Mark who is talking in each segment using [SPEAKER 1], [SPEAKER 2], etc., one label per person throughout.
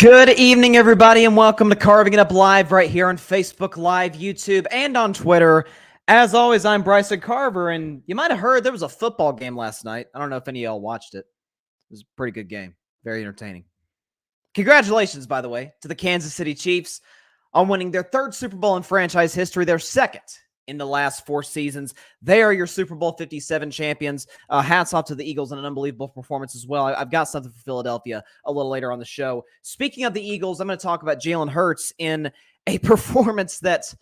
[SPEAKER 1] Good evening, everybody, and welcome to Carving It Up Live right here on Facebook Live, YouTube, and on Twitter. As always, I'm Bryson Carver, and you might have heard there was a football game last night. I don't know if any of y'all watched it. It was a pretty good game. Very entertaining. Congratulations, by the way, to the Kansas City Chiefs on winning their third Super Bowl in franchise history, their second in the last 4 seasons. They are your Super Bowl 57 champions. Hats off to the Eagles and an unbelievable performance as well. I've got something for Philadelphia a little later on the show. Speaking of the Eagles, I'm going to talk about Jalen Hurts in a performance that,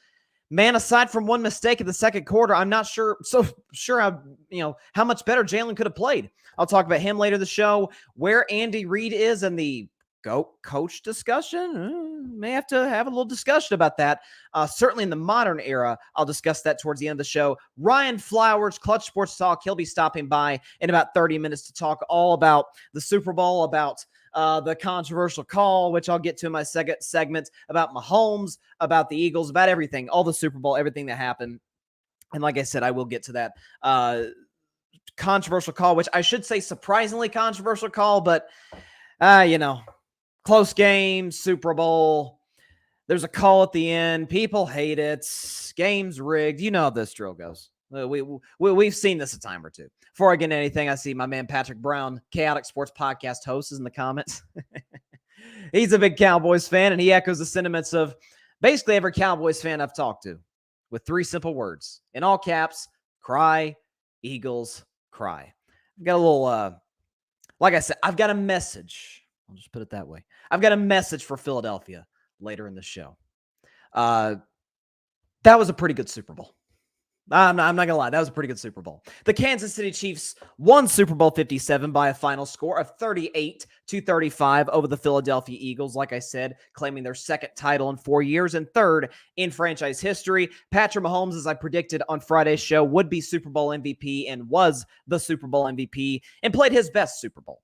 [SPEAKER 1] man, aside from one mistake in the second quarter, I'm not sure how much better Jalen could have played. I'll talk about him later in the show. Where Andy Reid is in the GOAT coach discussion. May have to have a little discussion about that. Certainly in the modern era, I'll discuss that towards the end of the show. Ryan Flowers, Clutch Sports Talk, he'll be stopping by in about 30 minutes to talk all about the Super Bowl, about the controversial call, which I'll get to in my second segment, about Mahomes, about the Eagles, about everything, all the Super Bowl, everything that happened. And like I said, I will get to that controversial call, which I should say surprisingly controversial call, but close game, Super Bowl. There's a call at the end. People hate it. Game's rigged. You know how this drill goes. We've seen this a time or two. Before I get into anything, I see my man Patrick Brown, Chaotic Sports Podcast host, is in the comments. He's a big Cowboys fan, and he echoes the sentiments of basically every Cowboys fan I've talked to with 3 simple words. In all caps, cry, Eagles, cry. I've got a little, like I said, I've got a message. I'll just put it that way. I've got a message for Philadelphia later in the show. That was a pretty good Super Bowl. I'm not going to lie. That was a pretty good Super Bowl. The Kansas City Chiefs won Super Bowl 57 by a final score of 38-35 over the Philadelphia Eagles. Like I said, claiming their second title in 4 years and third in franchise history. Patrick Mahomes, as I predicted on Friday's show, would be Super Bowl MVP and was the Super Bowl MVP and played his best Super Bowl.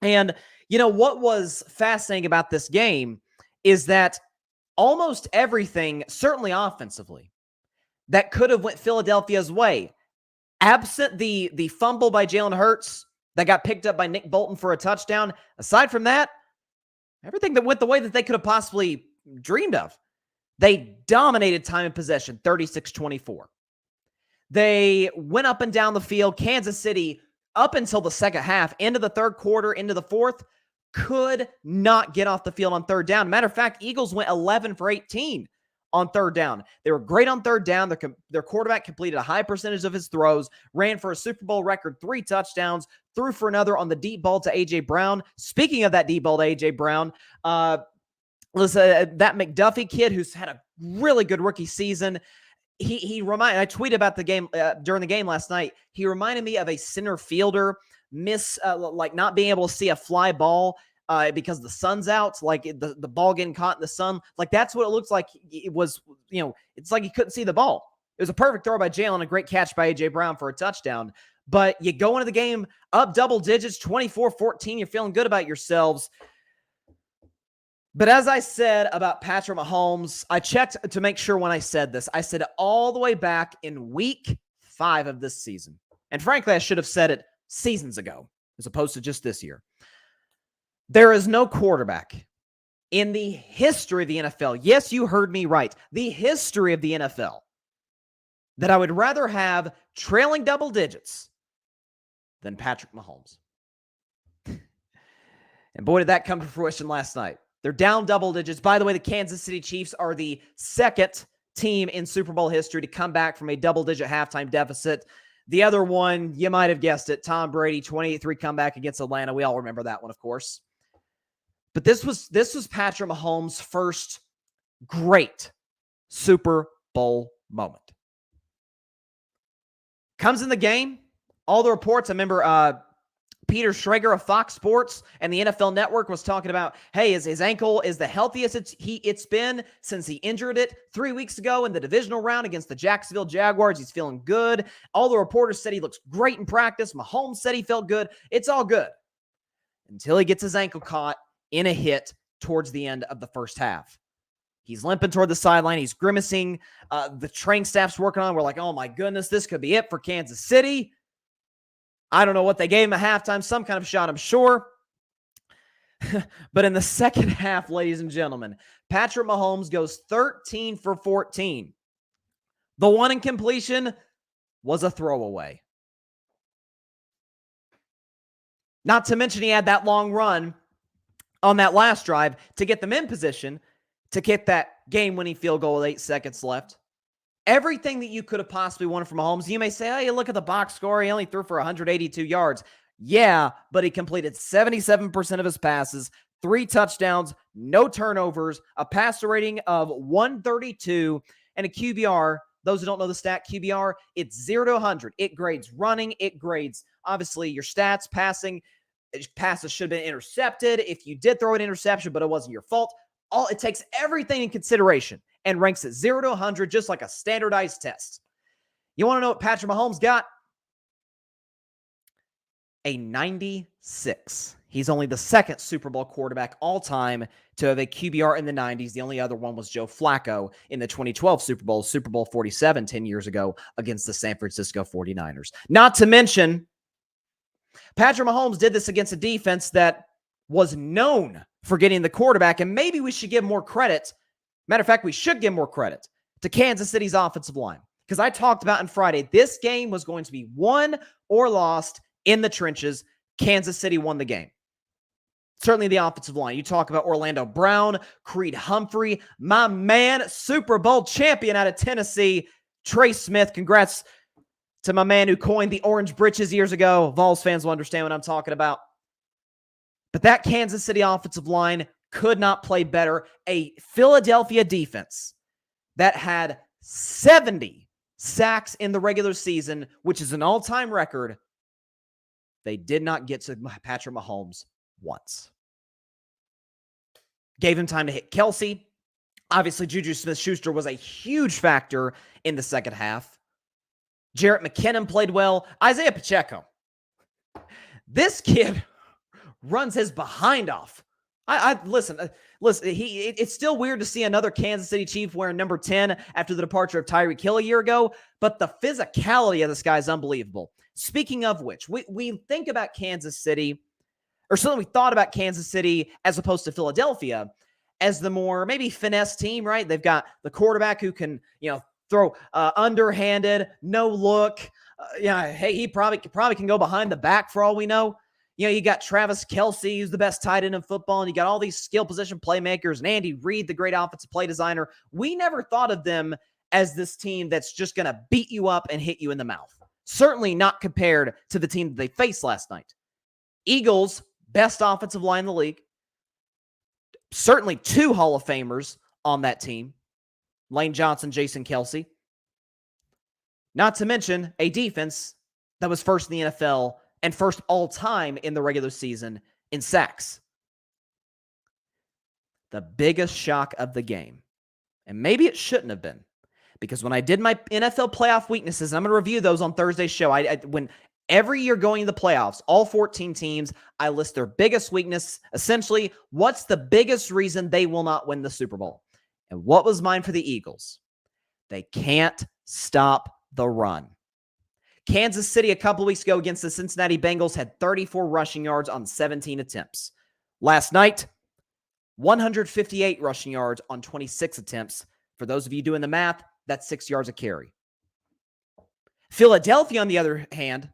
[SPEAKER 1] And what was fascinating about this game is that almost everything, certainly offensively, that could have went Philadelphia's way, absent the fumble by Jalen Hurts that got picked up by Nick Bolton for a touchdown. Aside from that, everything that went the way that they could have possibly dreamed of. They dominated time and possession, 36-24. They went up and down the field. Kansas City, up until the second half, into the third quarter, into the fourth, could not get off the field on third down. Matter of fact, Eagles went 11 for 18 on third down. They were great on third down. Their quarterback completed a high percentage of his throws, ran for a Super Bowl record 3 touchdowns, threw for another on the deep ball to A.J. Brown. Speaking of that deep ball to A.J. Brown, that McDuffie kid who's had a really good rookie season, I tweeted about the game during the game last night. He reminded me of a center fielder not being able to see a fly ball because the sun's out, like the ball getting caught in the sun. Like that's what it looks like. It was, it's like he couldn't see the ball. It was a perfect throw by Jalen, a great catch by A.J. Brown for a touchdown. But you go into the game up double digits, 24-14. You're feeling good about yourselves. But as I said about Patrick Mahomes, I checked to make sure when I said this. I said it all the way back in week 5 of this season. And frankly, I should have said it seasons ago as opposed to just this year. There is no quarterback in the history of the NFL. Yes, you heard me right. The history of the NFL that I would rather have trailing double digits than Patrick Mahomes. And boy, did that come to fruition last night. They're down double digits. By the way, the Kansas City Chiefs are the second team in Super Bowl history to come back from a double-digit halftime deficit. The other one, you might have guessed it, Tom Brady, 28-3 comeback against Atlanta. We all remember that one, of course. But this was Patrick Mahomes' first great Super Bowl moment. Comes in the game. All the reports, I remember Peter Schrager of Fox Sports and the NFL Network was talking about, hey, his ankle is the healthiest it's been since he injured it 3 weeks ago in the divisional round against the Jacksonville Jaguars. He's feeling good. All the reporters said he looks great in practice. Mahomes said he felt good. It's all good until he gets his ankle caught in a hit towards the end of the first half. He's limping toward the sideline. He's grimacing. The training staff's working on. We're like, oh my goodness, this could be it for Kansas City. I don't know what they gave him at halftime. Some kind of shot, I'm sure. But in the second half, ladies and gentlemen, Patrick Mahomes goes 13 for 14. The one incompletion was a throwaway. Not to mention he had that long run on that last drive to get them in position to kick that game-winning field goal with 8 seconds left. Everything that you could have possibly wanted from Mahomes. You may say, oh, you look at the box score. He only threw for 182 yards. Yeah, but he completed 77% of his passes, 3 touchdowns, no turnovers, a passer rating of 132, and a QBR. Those who don't know the stat, QBR, it's 0 to 100. It grades running. It grades, obviously, your stats, passing. Passes should have been intercepted. If you did throw an interception, but it wasn't your fault. It takes everything in consideration and ranks it 0 to 100, just like a standardized test. You want to know what Patrick Mahomes got? A 96. He's only the second Super Bowl quarterback all time to have a QBR in the 90s. The only other one was Joe Flacco in the 2012 Super Bowl 47, 10 years ago against the San Francisco 49ers. Not to mention, Patrick Mahomes did this against a defense that was known for getting the quarterback, and maybe we should give more credit. Matter of fact, we should give more credit to Kansas City's offensive line, because I talked about on Friday, this game was going to be won or lost in the trenches. Kansas City won the game. Certainly the offensive line. You talk about Orlando Brown, Creed Humphrey, my man, Super Bowl champion out of Tennessee, Trey Smith. Congrats to my man who coined the orange britches years ago. Vols fans will understand what I'm talking about. But that Kansas City offensive line could not play better. A Philadelphia defense that had 70 sacks in the regular season, which is an all-time record. They did not get to Patrick Mahomes once. Gave him time to hit Kelsey. Obviously, Juju Smith-Schuster was a huge factor in the second half. Jarrett McKinnon played well. Isaiah Pacheco. This kid runs his behind off. Listen. It's still weird to see another Kansas City Chief wearing number 10 after the departure of Tyreek Hill a year ago, but the physicality of this guy is unbelievable. Speaking of which, we think about Kansas City, or certainly we thought about Kansas City as opposed to Philadelphia as the more maybe finesse team, right? They've got the quarterback who can, throw underhanded, no look. Hey, he probably can go behind the back for all we know. You got Travis Kelce, who's the best tight end in football, and you got all these skill position playmakers, and Andy Reid, the great offensive play designer. We never thought of them as this team that's just going to beat you up and hit you in the mouth. Certainly not compared to the team that they faced last night. Eagles, best offensive line in the league. Certainly 2 Hall of Famers on that team. Lane Johnson, Jason Kelce. Not to mention a defense that was first in the NFL and first all-time in the regular season in sacks. The biggest shock of the game, and maybe it shouldn't have been, because when I did my NFL playoff weaknesses, and I'm going to review those on Thursday's show, when every year going to the playoffs, all 14 teams, I list their biggest weakness. Essentially, what's the biggest reason they will not win the Super Bowl? And what was mine for the Eagles? They can't stop the run. Kansas City a couple weeks ago against the Cincinnati Bengals had 34 rushing yards on 17 attempts. Last night, 158 rushing yards on 26 attempts. For those of you doing the math, that's 6 yards a carry. Philadelphia, on the other hand,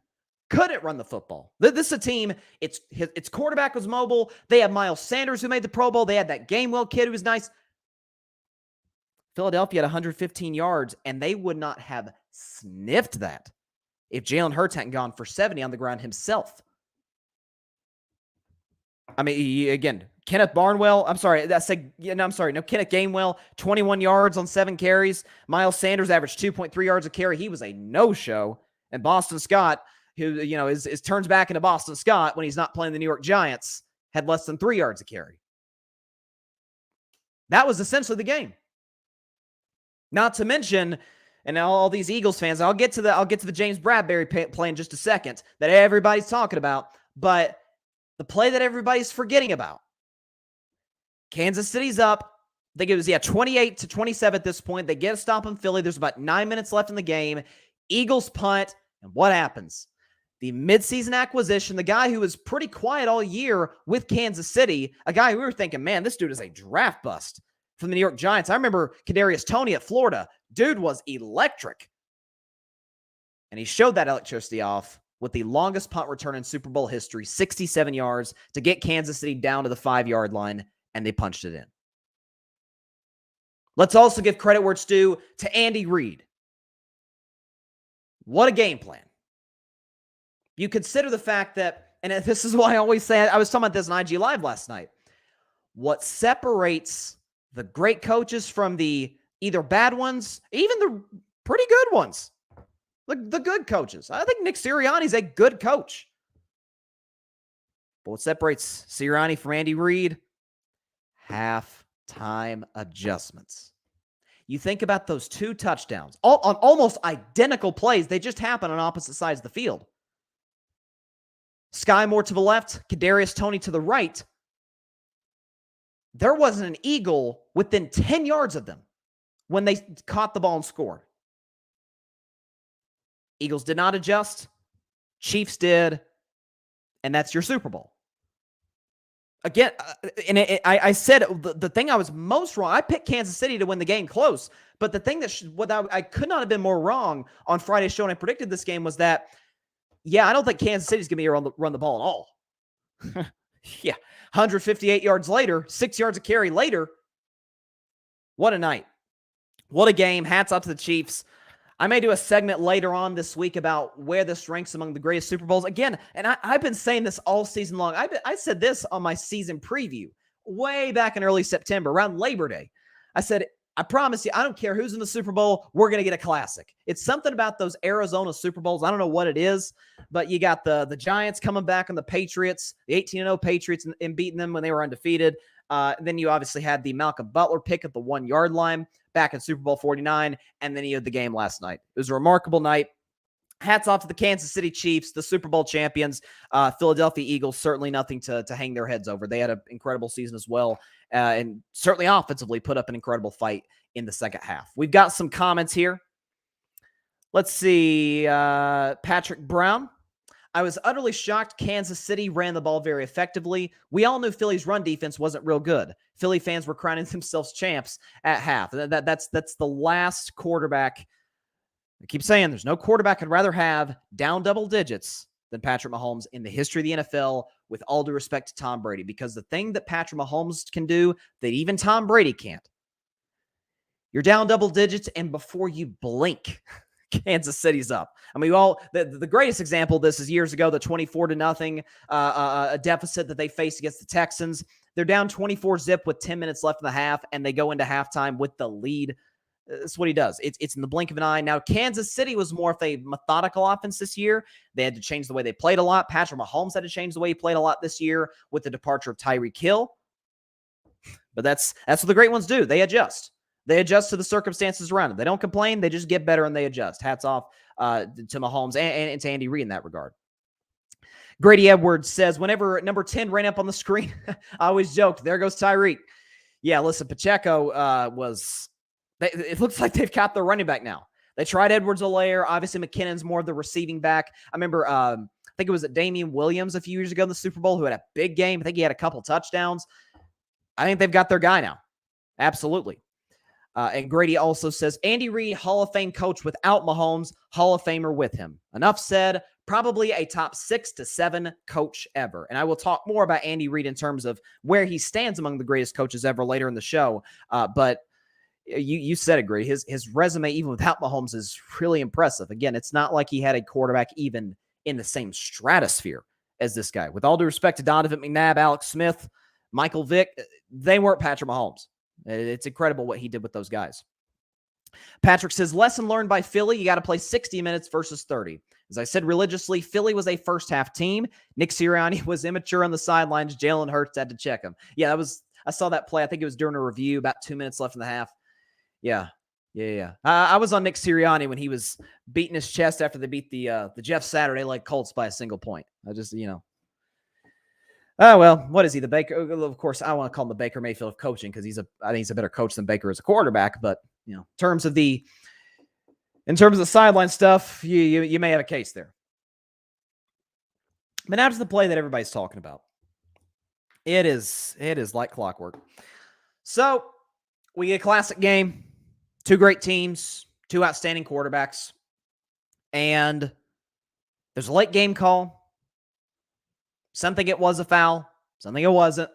[SPEAKER 1] couldn't run the football. This is a team, its quarterback was mobile. They had Miles Sanders who made the Pro Bowl. They had that Gainwell kid who was nice. Philadelphia had 115 yards, and they would not have sniffed that if Jalen Hurts hadn't gone for 70 on the ground himself. I mean, again, Kenneth Gainwell, 21 yards on 7 carries. Miles Sanders averaged 2.3 yards a carry. He was a no-show. And Boston Scott, who, is turns back into Boston Scott when he's not playing the New York Giants, had less than 3 yards a carry. That was essentially the game. Not to mention, and all these Eagles fans, I'll get to the James Bradberry play in just a second that everybody's talking about, but the play that everybody's forgetting about. Kansas City's up. I think it was 28-27 at this point. They get a stop in Philly. There's about 9 minutes left in the game. Eagles punt, and what happens? the midseason acquisition, the guy who was pretty quiet all year with Kansas City, a guy we were thinking, man, this dude is a draft bust from the New York Giants. I remember Kadarius Toney at Florida. Dude was electric. And he showed that electricity off with the longest punt return in Super Bowl history, 67 yards, to get Kansas City down to the 5-yard line, and they punched it in. Let's also give credit where it's due to Andy Reid. What a game plan. You consider the fact that, and this is why I always say, I was talking about this on IG Live last night, what separates the great coaches from the either bad ones, even the pretty good ones, the good coaches. I think Nick Sirianni's a good coach. But what separates Sirianni from Andy Reid? Halftime adjustments. You think about those 2 touchdowns, on almost identical plays. They just happen on opposite sides of the field. Sky Moore to the left, Kadarius Toney to the right. There wasn't an Eagle within 10 yards of them when they caught the ball and scored. Eagles did not adjust. Chiefs did. And that's your Super Bowl. Again, I said the thing I was most wrong. I picked Kansas City to win the game close. But the thing that I could not have been more wrong on Friday's show when I predicted this game was that, yeah, I don't think Kansas City's going to be run the ball at all. Yeah, 158 yards later, 6 yards of carry later. What a night. What a game. Hats off to the Chiefs. I may do a segment later on this week about where this ranks among the greatest Super Bowls. Again, and I've been saying this all season long. I said this on my season preview way back in early September, around Labor Day. I said, I promise you, I don't care who's in the Super Bowl, we're going to get a classic. It's something about those Arizona Super Bowls. I don't know what it is, but you got the Giants coming back on the Patriots, the 18-0 Patriots, and beating them when they were undefeated. Then you obviously had the Malcolm Butler pick at the 1-yard line back in Super Bowl 49, and then you had the game last night. It was a remarkable night. Hats off to the Kansas City Chiefs, the Super Bowl champions. Philadelphia Eagles, certainly nothing to hang their heads over. They had an incredible season as well, and certainly offensively put up an incredible fight in the second half. We've got some comments here. Let's see. Patrick Brown. I was utterly shocked Kansas City ran the ball very effectively. We all knew Philly's run defense wasn't real good. Philly fans were crowning themselves champs at half. That's the last quarterback. I keep saying there's no quarterback I'd rather have down double digits than Patrick Mahomes in the history of the NFL, with all due respect to Tom Brady, because the thing that Patrick Mahomes can do that even Tom Brady can't, you're down double digits, and before you blink, Kansas City's up. I mean, the greatest example of this is years ago, the 24-0 a deficit that they faced against the Texans. They're down 24-0 with 10 minutes left in the half, and they go into halftime with the lead. That's what he does. It's in the blink of an eye. Now, Kansas City was more of a methodical offense this year. They had to change the way they played a lot. Patrick Mahomes had to change the way he played a lot this year with the departure of Tyreek Hill. But that's what the great ones do. They adjust. They adjust to the circumstances around them. They don't complain. They just get better and they adjust. Hats off to Mahomes and to Andy Reid in that regard. Grady Edwards says, whenever number 10 ran up on the screen, I always joked, there goes Tyreek. Yeah, listen, Pacheco it looks like they've capped their running back now. They tried Edwards-Helaire. Obviously, McKinnon's more of the receiving back. I remember, I think it was Damian Williams a few years ago in the Super Bowl who had a big game. I think he had a couple touchdowns. I think they've got their guy now. Absolutely. And Grady also says, Andy Reid, Hall of Fame coach without Mahomes, Hall of Famer with him. Enough said. Probably a top 6 to 7 coach ever. And I will talk more about Andy Reid in terms of where he stands among the greatest coaches ever later in the show. But you said it, Grady. His resume, even without Mahomes, is really impressive. Again, it's not like he had a quarterback even in the same stratosphere as this guy. With all due respect to Donovan McNabb, Alex Smith, Michael Vick, they weren't Patrick Mahomes. It's incredible what he did with those guys. Patrick says, lesson learned by Philly, you got to play 60 minutes versus 30. As I said religiously, Philly was a first-half team. Nick Sirianni was immature on the sidelines. Jalen Hurts had to check him. Yeah, I saw that play. I think it was during a review, about 2 minutes left in the half. Yeah. I was on Nick Sirianni when he was beating his chest after they beat the Jeff Saturday Colts by a single point. I just, oh, well, what is he? The Baker? Of course, I want to call him the Baker Mayfield of coaching because I think he's a better coach than Baker as a quarterback. But in terms of the sideline stuff, you may have a case there. But now to the play that everybody's talking about. It is like clockwork. So we get a classic game, two great teams, two outstanding quarterbacks, and there's a late game call. Some think it was a foul, some think it wasn't.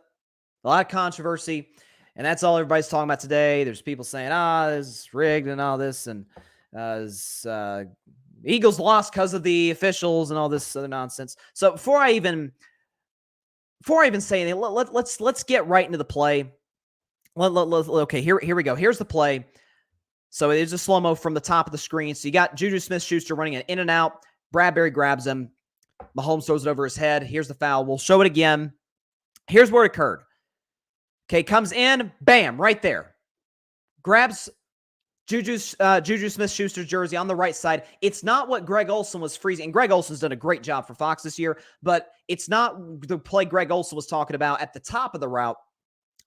[SPEAKER 1] A lot of controversy, and that's all everybody's talking about today. There's people saying, this is rigged and all this, and Eagles lost because of the officials and all this other nonsense. So before I even say anything, let's get right into the play. Okay, here we go. Here's the play. So it is a slow-mo from the top of the screen. So you got Juju Smith-Schuster running an in and out. Bradberry grabs him. Mahomes throws it over his head. Here's the foul. We'll show it again. Here's where it occurred. Okay, comes in. Bam, right there. Grabs Juju Smith-Schuster's jersey on the right side. It's not what Greg Olsen was freezing. And Greg Olsen's done a great job for Fox this year, but it's not the play Greg Olsen was talking about at the top of the route.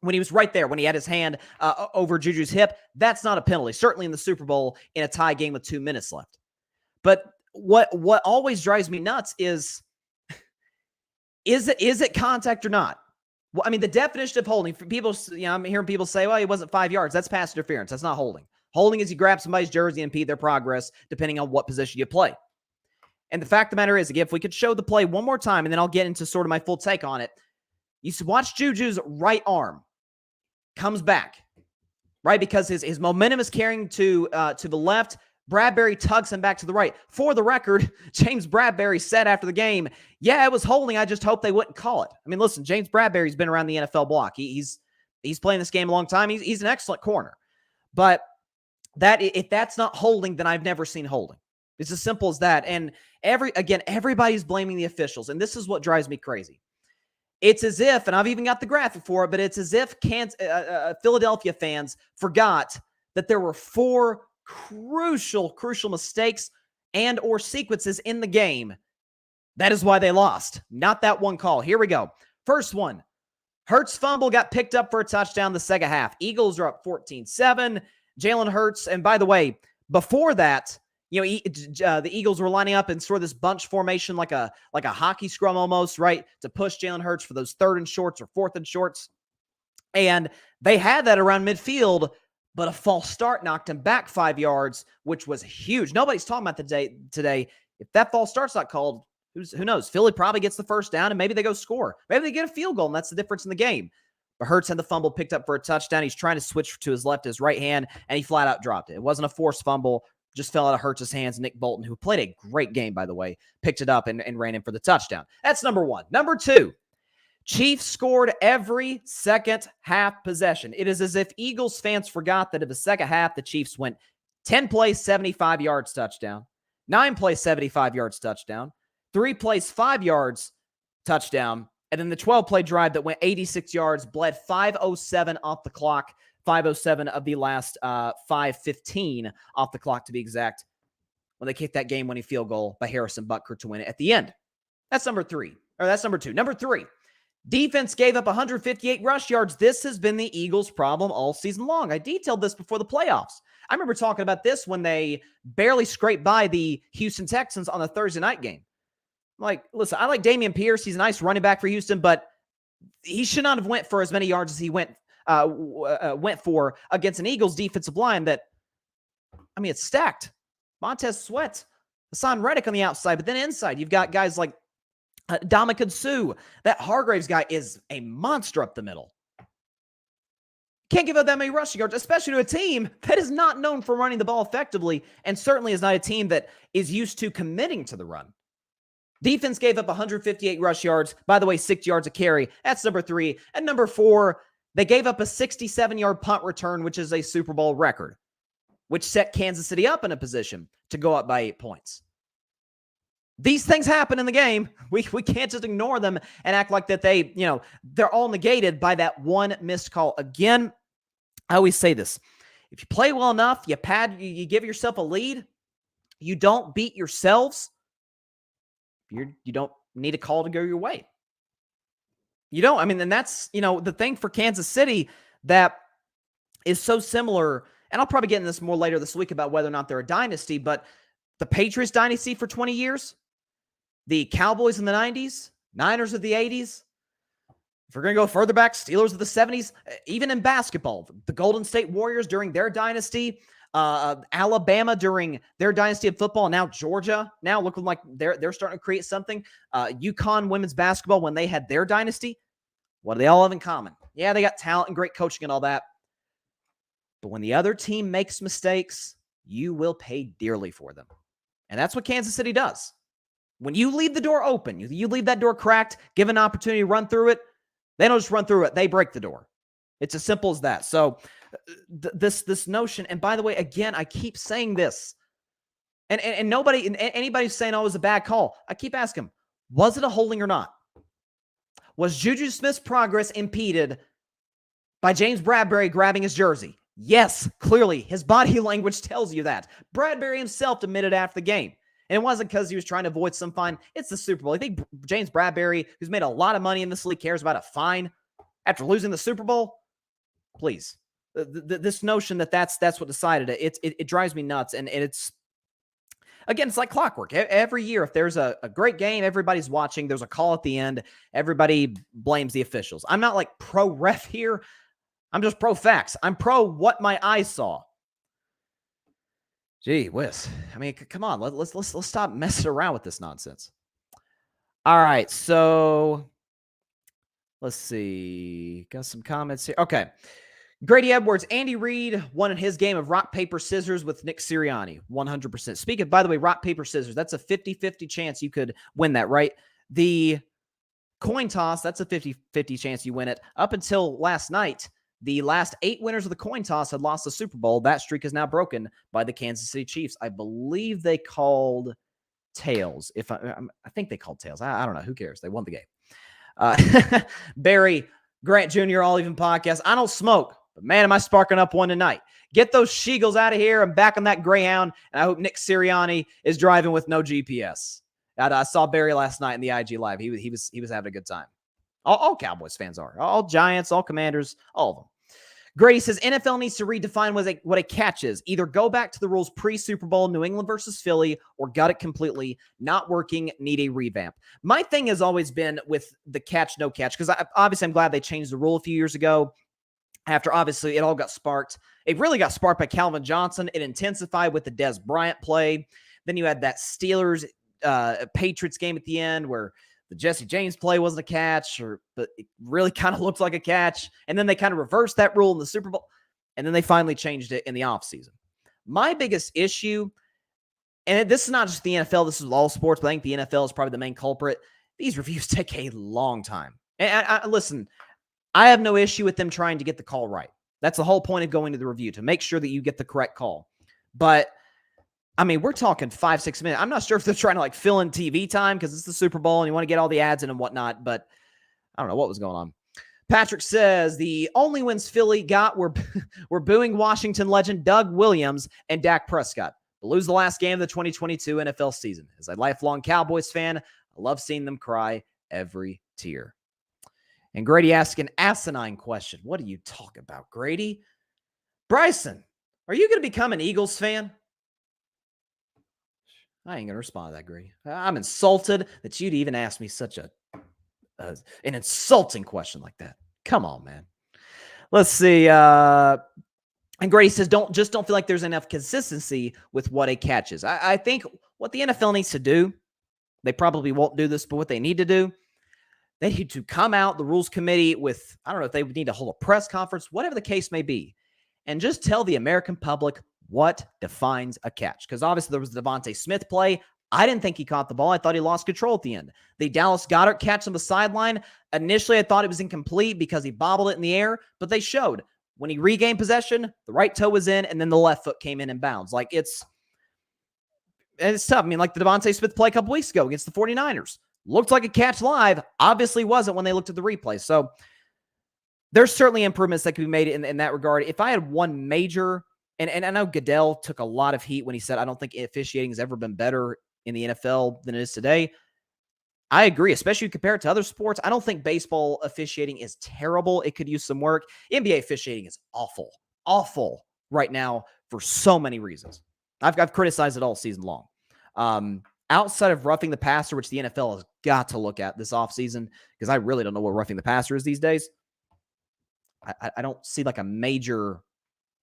[SPEAKER 1] When he was right there, when he had his hand over Juju's hip, that's not a penalty. Certainly in the Super Bowl in a tie game with 2 minutes left. But what always drives me nuts is it contact or not? Well, I mean, the definition of holding, for people, I'm hearing people say, well, it wasn't 5 yards. That's pass interference. That's not holding. Holding is you grab somebody's jersey and impede their progress, depending on what position you play. And the fact of the matter is, again, if we could show the play one more time, and then I'll get into sort of my full take on it. You watch Juju's right arm comes back, right? Because his momentum is carrying to the left. Bradberry tugs him back to the right. For the record, James Bradberry said after the game, yeah, it was holding. I just hope they wouldn't call it. I mean, listen, James Bradberry's been around the NFL block. He's playing this game a long time. He's an excellent corner. But if that's not holding, then I've never seen holding. It's as simple as that. And everybody's blaming the officials. And this is what drives me crazy. It's as if, and I've even got the graphic for it, but it's as if Philadelphia fans forgot that there were 4 crucial mistakes and or sequences in the game. That is why they lost. Not that one call. Here we go. First one. Hurts fumble got picked up for a touchdown the second half. Eagles are up 14-7. Jalen Hurts, and by the way, before that, the Eagles were lining up in sort of this bunch formation like a hockey scrum almost, right, to push Jalen Hurts for those 3rd and shorts or 4th and shorts. And they had that around midfield, but a false start knocked him back 5 yards, which was huge. Nobody's talking about today. If that false start's not called, who knows? Philly probably gets the first down, and maybe they go score. Maybe they get a field goal, and that's the difference in the game. But Hurts had the fumble picked up for a touchdown. He's trying to switch to his left, his right hand, and he flat out dropped it. It wasn't a forced fumble. Just fell out of Hurts' hands. Nick Bolton, who played a great game, by the way, picked it up and ran in for the touchdown. That's number 1. Number 2, Chiefs scored every second half possession. It is as if Eagles fans forgot that in the second half, the Chiefs went 10 plays, 75 yards touchdown, 9 plays, 75 yards touchdown, 3 plays, 5 yards touchdown, and then the 12-play drive that went 86 yards, bled 5:07 off the clock. 5:07 of the last 5:15 off the clock, to be exact, when they kicked that game-winning field goal by Harrison Butker to win it at the end. That's number 3. Or that's number 2. Number 3, defense gave up 158 rush yards. This has been the Eagles' problem all season long. I detailed this before the playoffs. I remember talking about this when they barely scraped by the Houston Texans on the Thursday night game. Like, listen, I like Dameon Pierce. He's a nice running back for Houston, but he should not have went for as many yards as he went for against an Eagles defensive line that, I mean, it's stacked. Montez Sweat, Hassan Reddick on the outside, but then inside, you've got guys like Ndamukong Suh. That Hargraves guy is a monster up the middle. Can't give up that many rushing yards, especially to a team that is not known for running the ball effectively and certainly is not a team that is used to committing to the run. Defense gave up 158 rush yards. By the way, 6 yards a carry. That's number 3. And number 4, they gave up a 67-yard punt return, which is a Super Bowl record, which set Kansas City up in a position to go up by 8 points. These things happen in the game. We can't just ignore them and act like that they're all negated by that one missed call. Again, I always say this. If you play well enough, you give yourself a lead, you don't beat yourselves, you don't need a call to go your way. You don't. I mean, and that's, the thing for Kansas City that is so similar, and I'll probably get into this more later this week about whether or not they're a dynasty, but the Patriots dynasty for 20 years, the Cowboys in the 90s, Niners of the 80s. If we're going to go further back, Steelers of the 70s, even in basketball, the Golden State Warriors during their dynasty, Alabama during their dynasty of football, and now Georgia now looking like they're starting to create something. UConn women's basketball when they had their dynasty, what do they all have in common? Yeah, they got talent and great coaching and all that. But when the other team makes mistakes, you will pay dearly for them. And that's what Kansas City does. When you leave the door open, you leave that door cracked, give an opportunity to run through it, they don't just run through it, they break the door. It's as simple as that. So this notion, and by the way, again, I keep saying this, and anybody saying, oh, it was a bad call, I keep asking them, was it a holding or not? Was Juju Smith's progress impeded by James Bradberry grabbing his jersey? Yes, clearly. His body language tells you that. Bradberry himself admitted after the game. And it wasn't because he was trying to avoid some fine. It's the Super Bowl. I think James Bradberry, who's made a lot of money in this league, cares about a fine after losing the Super Bowl? Please. This notion that that's what decided it, it drives me nuts. And it's, again, it's like clockwork. Every year, if there's a great game, everybody's watching, there's a call at the end, everybody blames the officials. I'm not like pro ref here. I'm just pro facts. I'm pro what my eyes saw. Gee whiz. I mean, come on. Let's stop messing around with this nonsense. All right. So let's see. Got some comments here. Okay. Grady Edwards, Andy Reid won in his game of rock, paper, scissors with Nick Sirianni. 100%. Speaking of, by the way, rock, paper, scissors, that's a 50-50 chance you could win that, right? The coin toss, that's a 50-50 chance you win it. Up until last night, the last 8 winners of the coin toss had lost the Super Bowl. That streak is now broken by the Kansas City Chiefs. I believe they called tails. I think they called tails. I don't know. Who cares? They won the game. Barry Grant Jr., All Even Podcast. I don't smoke, but man, am I sparking up one tonight. Get those she-eagles out of here. I'm back on that Greyhound, and I hope Nick Sirianni is driving with no GPS. I saw Barry last night in the IG Live. He was having a good time. All Cowboys fans are. All Giants, all Commanders, all of them. Grady says, NFL needs to redefine what a catch is. Either go back to the rules pre-Super Bowl, New England versus Philly, or gut it completely. Not working, need a revamp. My thing has always been with the catch, no catch, because obviously I'm glad they changed the rule a few years ago. After, obviously, it all got sparked. It really got sparked by Calvin Johnson. It intensified with the Dez Bryant play. Then you had that Steelers-Patriots game at the end where the Jesse James play wasn't a catch, but it really kind of looked like a catch. And then they kind of reversed that rule in the Super Bowl. And then they finally changed it in the offseason. My biggest issue, and this is not just the NFL, this is all sports, but I think the NFL is probably the main culprit. These reviews take a long time. And listen, I have no issue with them trying to get the call right. That's the whole point of going to the review, to make sure that you get the correct call. But I mean, we're talking 5-6 minutes. I'm not sure if they're trying to like fill in TV time because it's the Super Bowl and you want to get all the ads in and whatnot, but I don't know what was going on. Patrick says the only wins Philly got were booing Washington legend Doug Williams and Dak Prescott. They'll lose the last game of the 2022 NFL season. As a lifelong Cowboys fan, I love seeing them cry every tear. And Grady asked an asinine question. What do you talk about, Grady? Bryson, are you going to become an Eagles fan? I ain't going to respond to that, Grady. I'm insulted that you'd even ask me such an insulting question like that. Come on, man. Let's see. And Grady says, don't feel like there's enough consistency with what a catch is. I think what the NFL needs to do, they probably won't do this, but what they need to do, they need to come out, the rules committee, with, I don't know if they need to hold a press conference, whatever the case may be, and just tell the American public what defines a catch. Because obviously there was the Devontae Smith play. I didn't think he caught the ball. I thought he lost control at the end. The Dallas Goedert catch on the sideline, initially I thought it was incomplete because he bobbled it in the air, but they showed when he regained possession, the right toe was in, and then the left foot came in bounds. Like, it's tough. I mean, like the Devontae Smith play a couple weeks ago against the 49ers. Looked like a catch live. Obviously wasn't when they looked at the replay. So there's certainly improvements that could be made in that regard. If I had one major, and I know Goodell took a lot of heat when he said, I don't think officiating has ever been better in the NFL than it is today. I agree, especially compared to other sports. I don't think baseball officiating is terrible. It could use some work. NBA officiating is awful right now for so many reasons. I've criticized it all season long. Outside of roughing the passer, which the NFL has got to look at this offseason, because I really don't know what roughing the passer is these days. I don't see like a major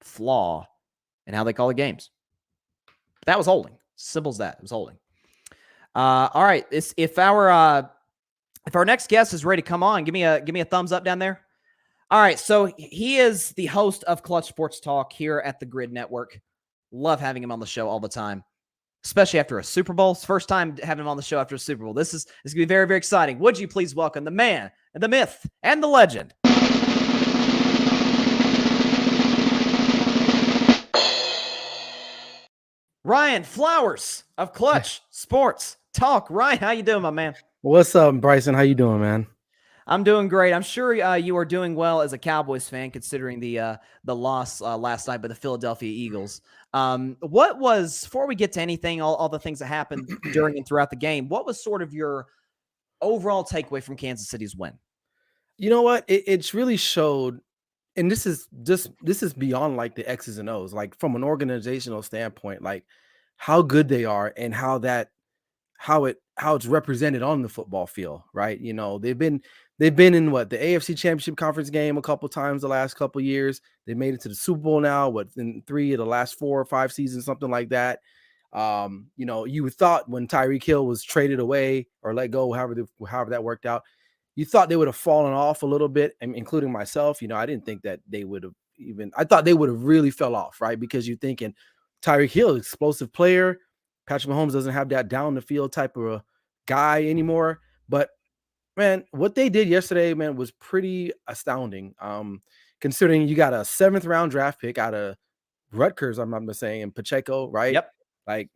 [SPEAKER 1] flaw in how they call the games. That was holding. Simple as that. It was holding. All right. If our next guest is ready to come on, give me a thumbs up down there. All right. So he is the host of Clutch Sports Talk here at the Grid Network. Love having him on the show all the time, especially after a Super Bowl. It's the first time having him on the show after a Super Bowl. This is going to be very, very exciting. Would you please welcome the man and the myth and the legend, Ryan Flowers of Clutch Sports Talk. Ryan, how you doing, my man?
[SPEAKER 2] What's up, Bryson? How you doing, man?
[SPEAKER 1] I'm doing great. I'm sure you are doing well as a Cowboys fan, considering the loss last night by the Philadelphia Eagles. What was, before we get to anything, all the things that happened during and throughout the game, what was sort of your overall takeaway from Kansas City's win?
[SPEAKER 2] You know what? It's really showed, and this is beyond like the X's and O's, like from an organizational standpoint, like how good they are and how it's represented on the football field, right? You know, they've been in the AFC Championship Conference game a couple times the last couple of years. They made it to the Super Bowl now, in 3 of the last 4 or 5 seasons, something like that. You know, you thought when Tyreek Hill was traded away or let go, however that worked out, you thought they would have fallen off a little bit, including myself. You know, I didn't think that they would have I thought they would have really fell off, right? Because you're thinking Tyreek Hill, explosive player. Patrick Mahomes doesn't have that down the field type of a guy anymore. But man, what they did yesterday, man, was pretty astounding. Considering you got a 7th round draft pick out of Rutgers, I'm not saying, and Pacheco, right?
[SPEAKER 1] Yep.
[SPEAKER 2] Like,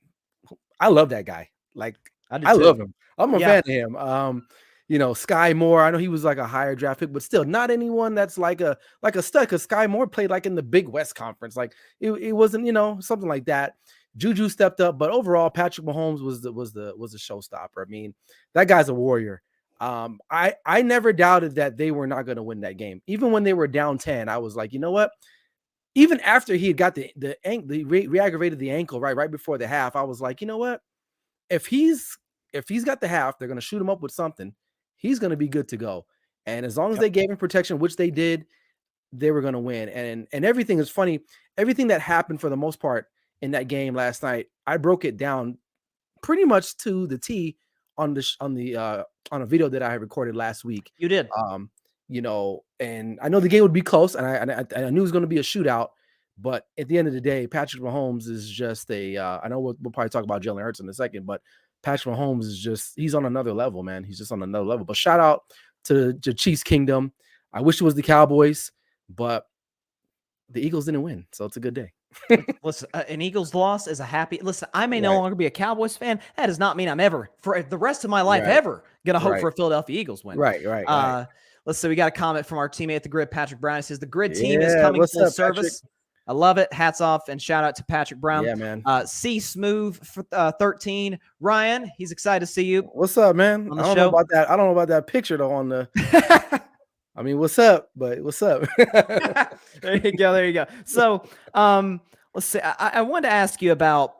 [SPEAKER 2] I love that guy. Like,
[SPEAKER 1] I
[SPEAKER 2] love him. I'm a fan of him. You know, Sky Moore, I know he was like a higher draft pick, but still not anyone that's like a stud, because Sky Moore played like in the Big West Conference. Like it wasn't, you know, something like that. Juju stepped up, but overall, Patrick Mahomes was the showstopper. I mean, that guy's a warrior. I never doubted that they were not going to win that game. Even when they were down 10, I was like, you know what? Even after he had got re-aggravated the ankle right before the half, I was like, you know what? If he's got the half, they're going to shoot him up with something. He's going to be good to go. And as long as they gave him protection, which they did, they were going to win. And everything is funny. Everything that happened for the most part in that game last night, I broke it down pretty much to the T on a video that I had recorded last week.
[SPEAKER 1] You did.
[SPEAKER 2] You know, and I know the game would be close, and I knew it was going to be a shootout. But at the end of the day, Patrick Mahomes is just I know we'll probably talk about Jalen Hurts in a second, but Patrick Mahomes is he's on another level, man. He's just on another level. But shout out to the Chiefs Kingdom. I wish it was the Cowboys, but the Eagles didn't win, so it's a good day.
[SPEAKER 1] Listen, an Eagles loss is a happy. Listen, I may no longer be a Cowboys fan. That does not mean I'm ever, for the rest of my life, ever going to hope for a Philadelphia Eagles win.
[SPEAKER 2] Right.
[SPEAKER 1] Let's see. We got a comment from our teammate at the Grid, Patrick Brown. It says the Grid team is coming full service. Patrick? I love it. Hats off and shout out to Patrick Brown.
[SPEAKER 2] Yeah, man.
[SPEAKER 1] C Smooth for 13. Ryan, he's excited to see you.
[SPEAKER 2] What's up, man? I don't know about that. I don't know about that picture though on the. I mean, what's up? But what's up?
[SPEAKER 1] There you go. So, let's see. I wanted to ask you about.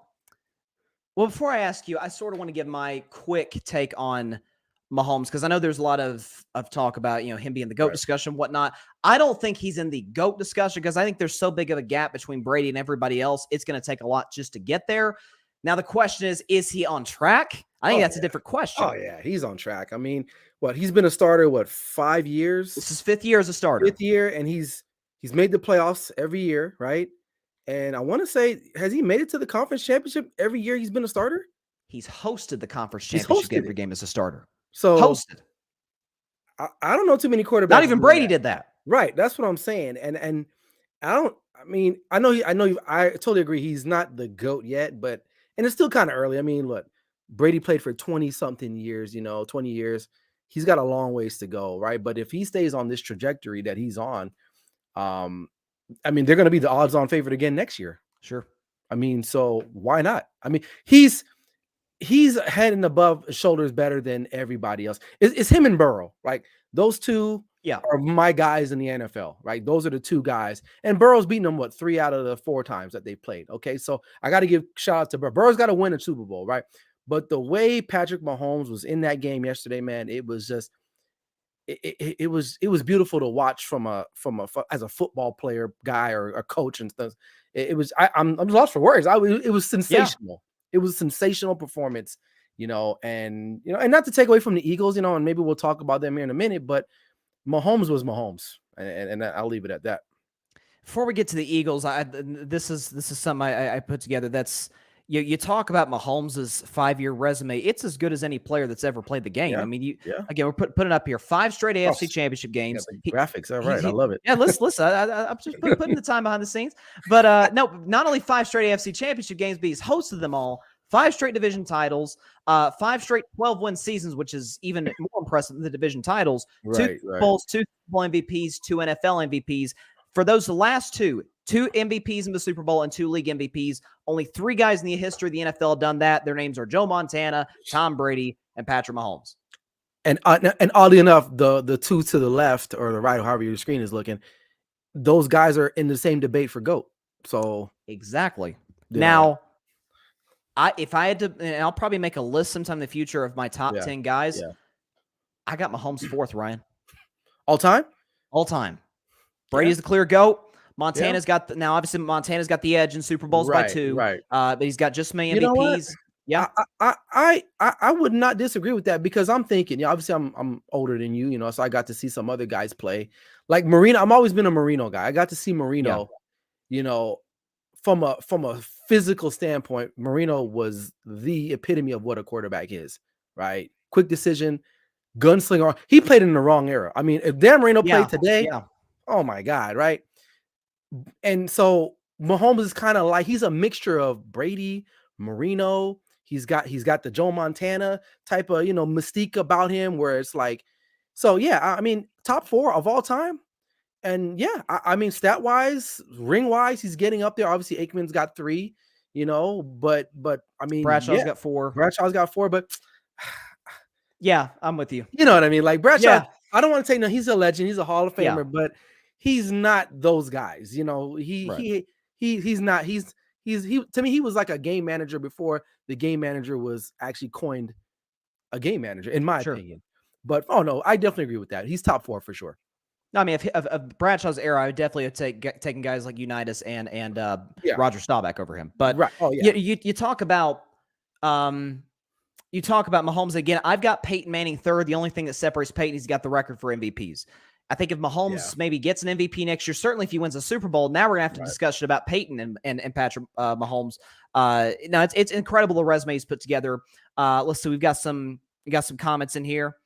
[SPEAKER 1] Well, before I ask you, I sort of want to give my quick take on Mahomes, because I know there's a lot of talk about, you know, him being the GOAT discussion, whatnot. I don't think he's in the GOAT discussion, because I think there's so big of a gap between Brady and everybody else. It's going to take a lot just to get there. Now, the question is he on track? I think that's a different question.
[SPEAKER 2] Oh, yeah, he's on track. I mean, he's been a starter, 5 years?
[SPEAKER 1] This is 5th year as a starter.
[SPEAKER 2] 5th year, and he's made the playoffs every year, right? And I want to say, has he made it to the conference championship every year he's been a starter?
[SPEAKER 1] He's hosted the conference championship every game as a starter.
[SPEAKER 2] So
[SPEAKER 1] hosted.
[SPEAKER 2] I don't know too many quarterbacks.
[SPEAKER 1] Not even Brady did that.
[SPEAKER 2] Right. That's what I'm saying. And I totally agree. He's not the GOAT yet, and it's still kind of early. I mean, look, Brady played for 20 something years, 20 years. He's got a long ways to go. Right. But if he stays on this trajectory that he's on, I mean, they're going to be the odds on favorite again next year.
[SPEAKER 1] Sure.
[SPEAKER 2] I mean, so why not? I mean, he's head and above shoulders better than everybody else. It's him and Burrow. Like, those two are my guys in the NFL, right? Those are the two guys. And Burrow's beaten them, 3 out of the 4 times that they played. Okay, so I got to give shout out to Burrow. Burrow's got to win a Super Bowl, right? But the way Patrick Mahomes was in that game yesterday, man, it was just it was beautiful to watch from a as a football player guy or a coach and stuff. I'm lost for words. It was sensational. It was a sensational performance, and and not to take away from the Eagles, and maybe we'll talk about them here in a minute, but Mahomes was Mahomes, and I'll leave it at that.
[SPEAKER 1] Before we get to the Eagles, this is something I put together. That's you talk about Mahomes' 5-year resume. It's as good as any player that's ever played the game.
[SPEAKER 2] Yeah,
[SPEAKER 1] I mean,
[SPEAKER 2] yeah.
[SPEAKER 1] Again, we're putting it up here. 5 straight AFC Championship games.
[SPEAKER 2] Graphics, all right. I love it.
[SPEAKER 1] Yeah, listen. I'm just putting the time behind the scenes. But no, not only 5 straight AFC Championship games, but he's hosted them all. 5 straight division titles, 5 straight 12-win seasons, which is even more impressive than the division titles.
[SPEAKER 2] Right,
[SPEAKER 1] 2 Bowls, 2 Super Bowl MVPs, 2 NFL MVPs. For those last two MVPs in the Super Bowl and 2 league MVPs. Only 3 guys in the history of the NFL have done that. Their names are Joe Montana, Tom Brady, and Patrick Mahomes.
[SPEAKER 2] And oddly enough, the 2 to the left or the right, however your screen is looking, those guys are in the same debate for GOAT. So
[SPEAKER 1] exactly. Now, if I had to, and I'll probably make a list sometime in the future of my top 10 guys. Yeah. I got Mahomes 4th, Ryan.
[SPEAKER 2] All time?
[SPEAKER 1] All time. Brady's the clear GOAT. Montana's got now. Obviously, Montana's got the edge in Super Bowls by 2.
[SPEAKER 2] Right.
[SPEAKER 1] But he's got just many MVPs.
[SPEAKER 2] You know what? Yeah, I would not disagree with that because I'm thinking. Obviously, I'm older than you. So I got to see some other guys play. Like Marino, I've always been a Marino guy. I got to see Marino. From a physical standpoint, Marino was the epitome of what a quarterback is. Right, quick decision, gunslinger. He played in the wrong era. I mean, if Dan Marino played today, oh my God, right? And so Mahomes is kind of like he's a mixture of Brady, Marino. He's got the Joe Montana type of mystique about him, where it's like, so yeah. I mean, top 4 of all time, and yeah, I mean, stat wise, ring wise, he's getting up there. Obviously, Aikman's got 3, but I mean,
[SPEAKER 1] Bradshaw's got 4.
[SPEAKER 2] Bradshaw's got 4, but
[SPEAKER 1] yeah, I'm with you.
[SPEAKER 2] You know what I mean? Like Bradshaw, I don't want to say no. He's a legend. He's a Hall of Famer, but he's not those guys. He's not. He's to me, he was like a game manager before the game manager was actually coined a game manager, in my opinion. But no, I definitely agree with that. He's top 4 for sure.
[SPEAKER 1] No, I mean, if Bradshaw's era, I would definitely have taken guys like Unitas and Roger Staubach over him. But you talk about Mahomes again. I've got Peyton Manning 3rd. The only thing that separates Peyton, he's got the record for MVPs. I think if Mahomes maybe gets an MVP next year, certainly if he wins a Super Bowl, now we're gonna have to discussion about Peyton and Patrick Mahomes. Now it's incredible the resume he's put together. Let's see, we got some comments in here.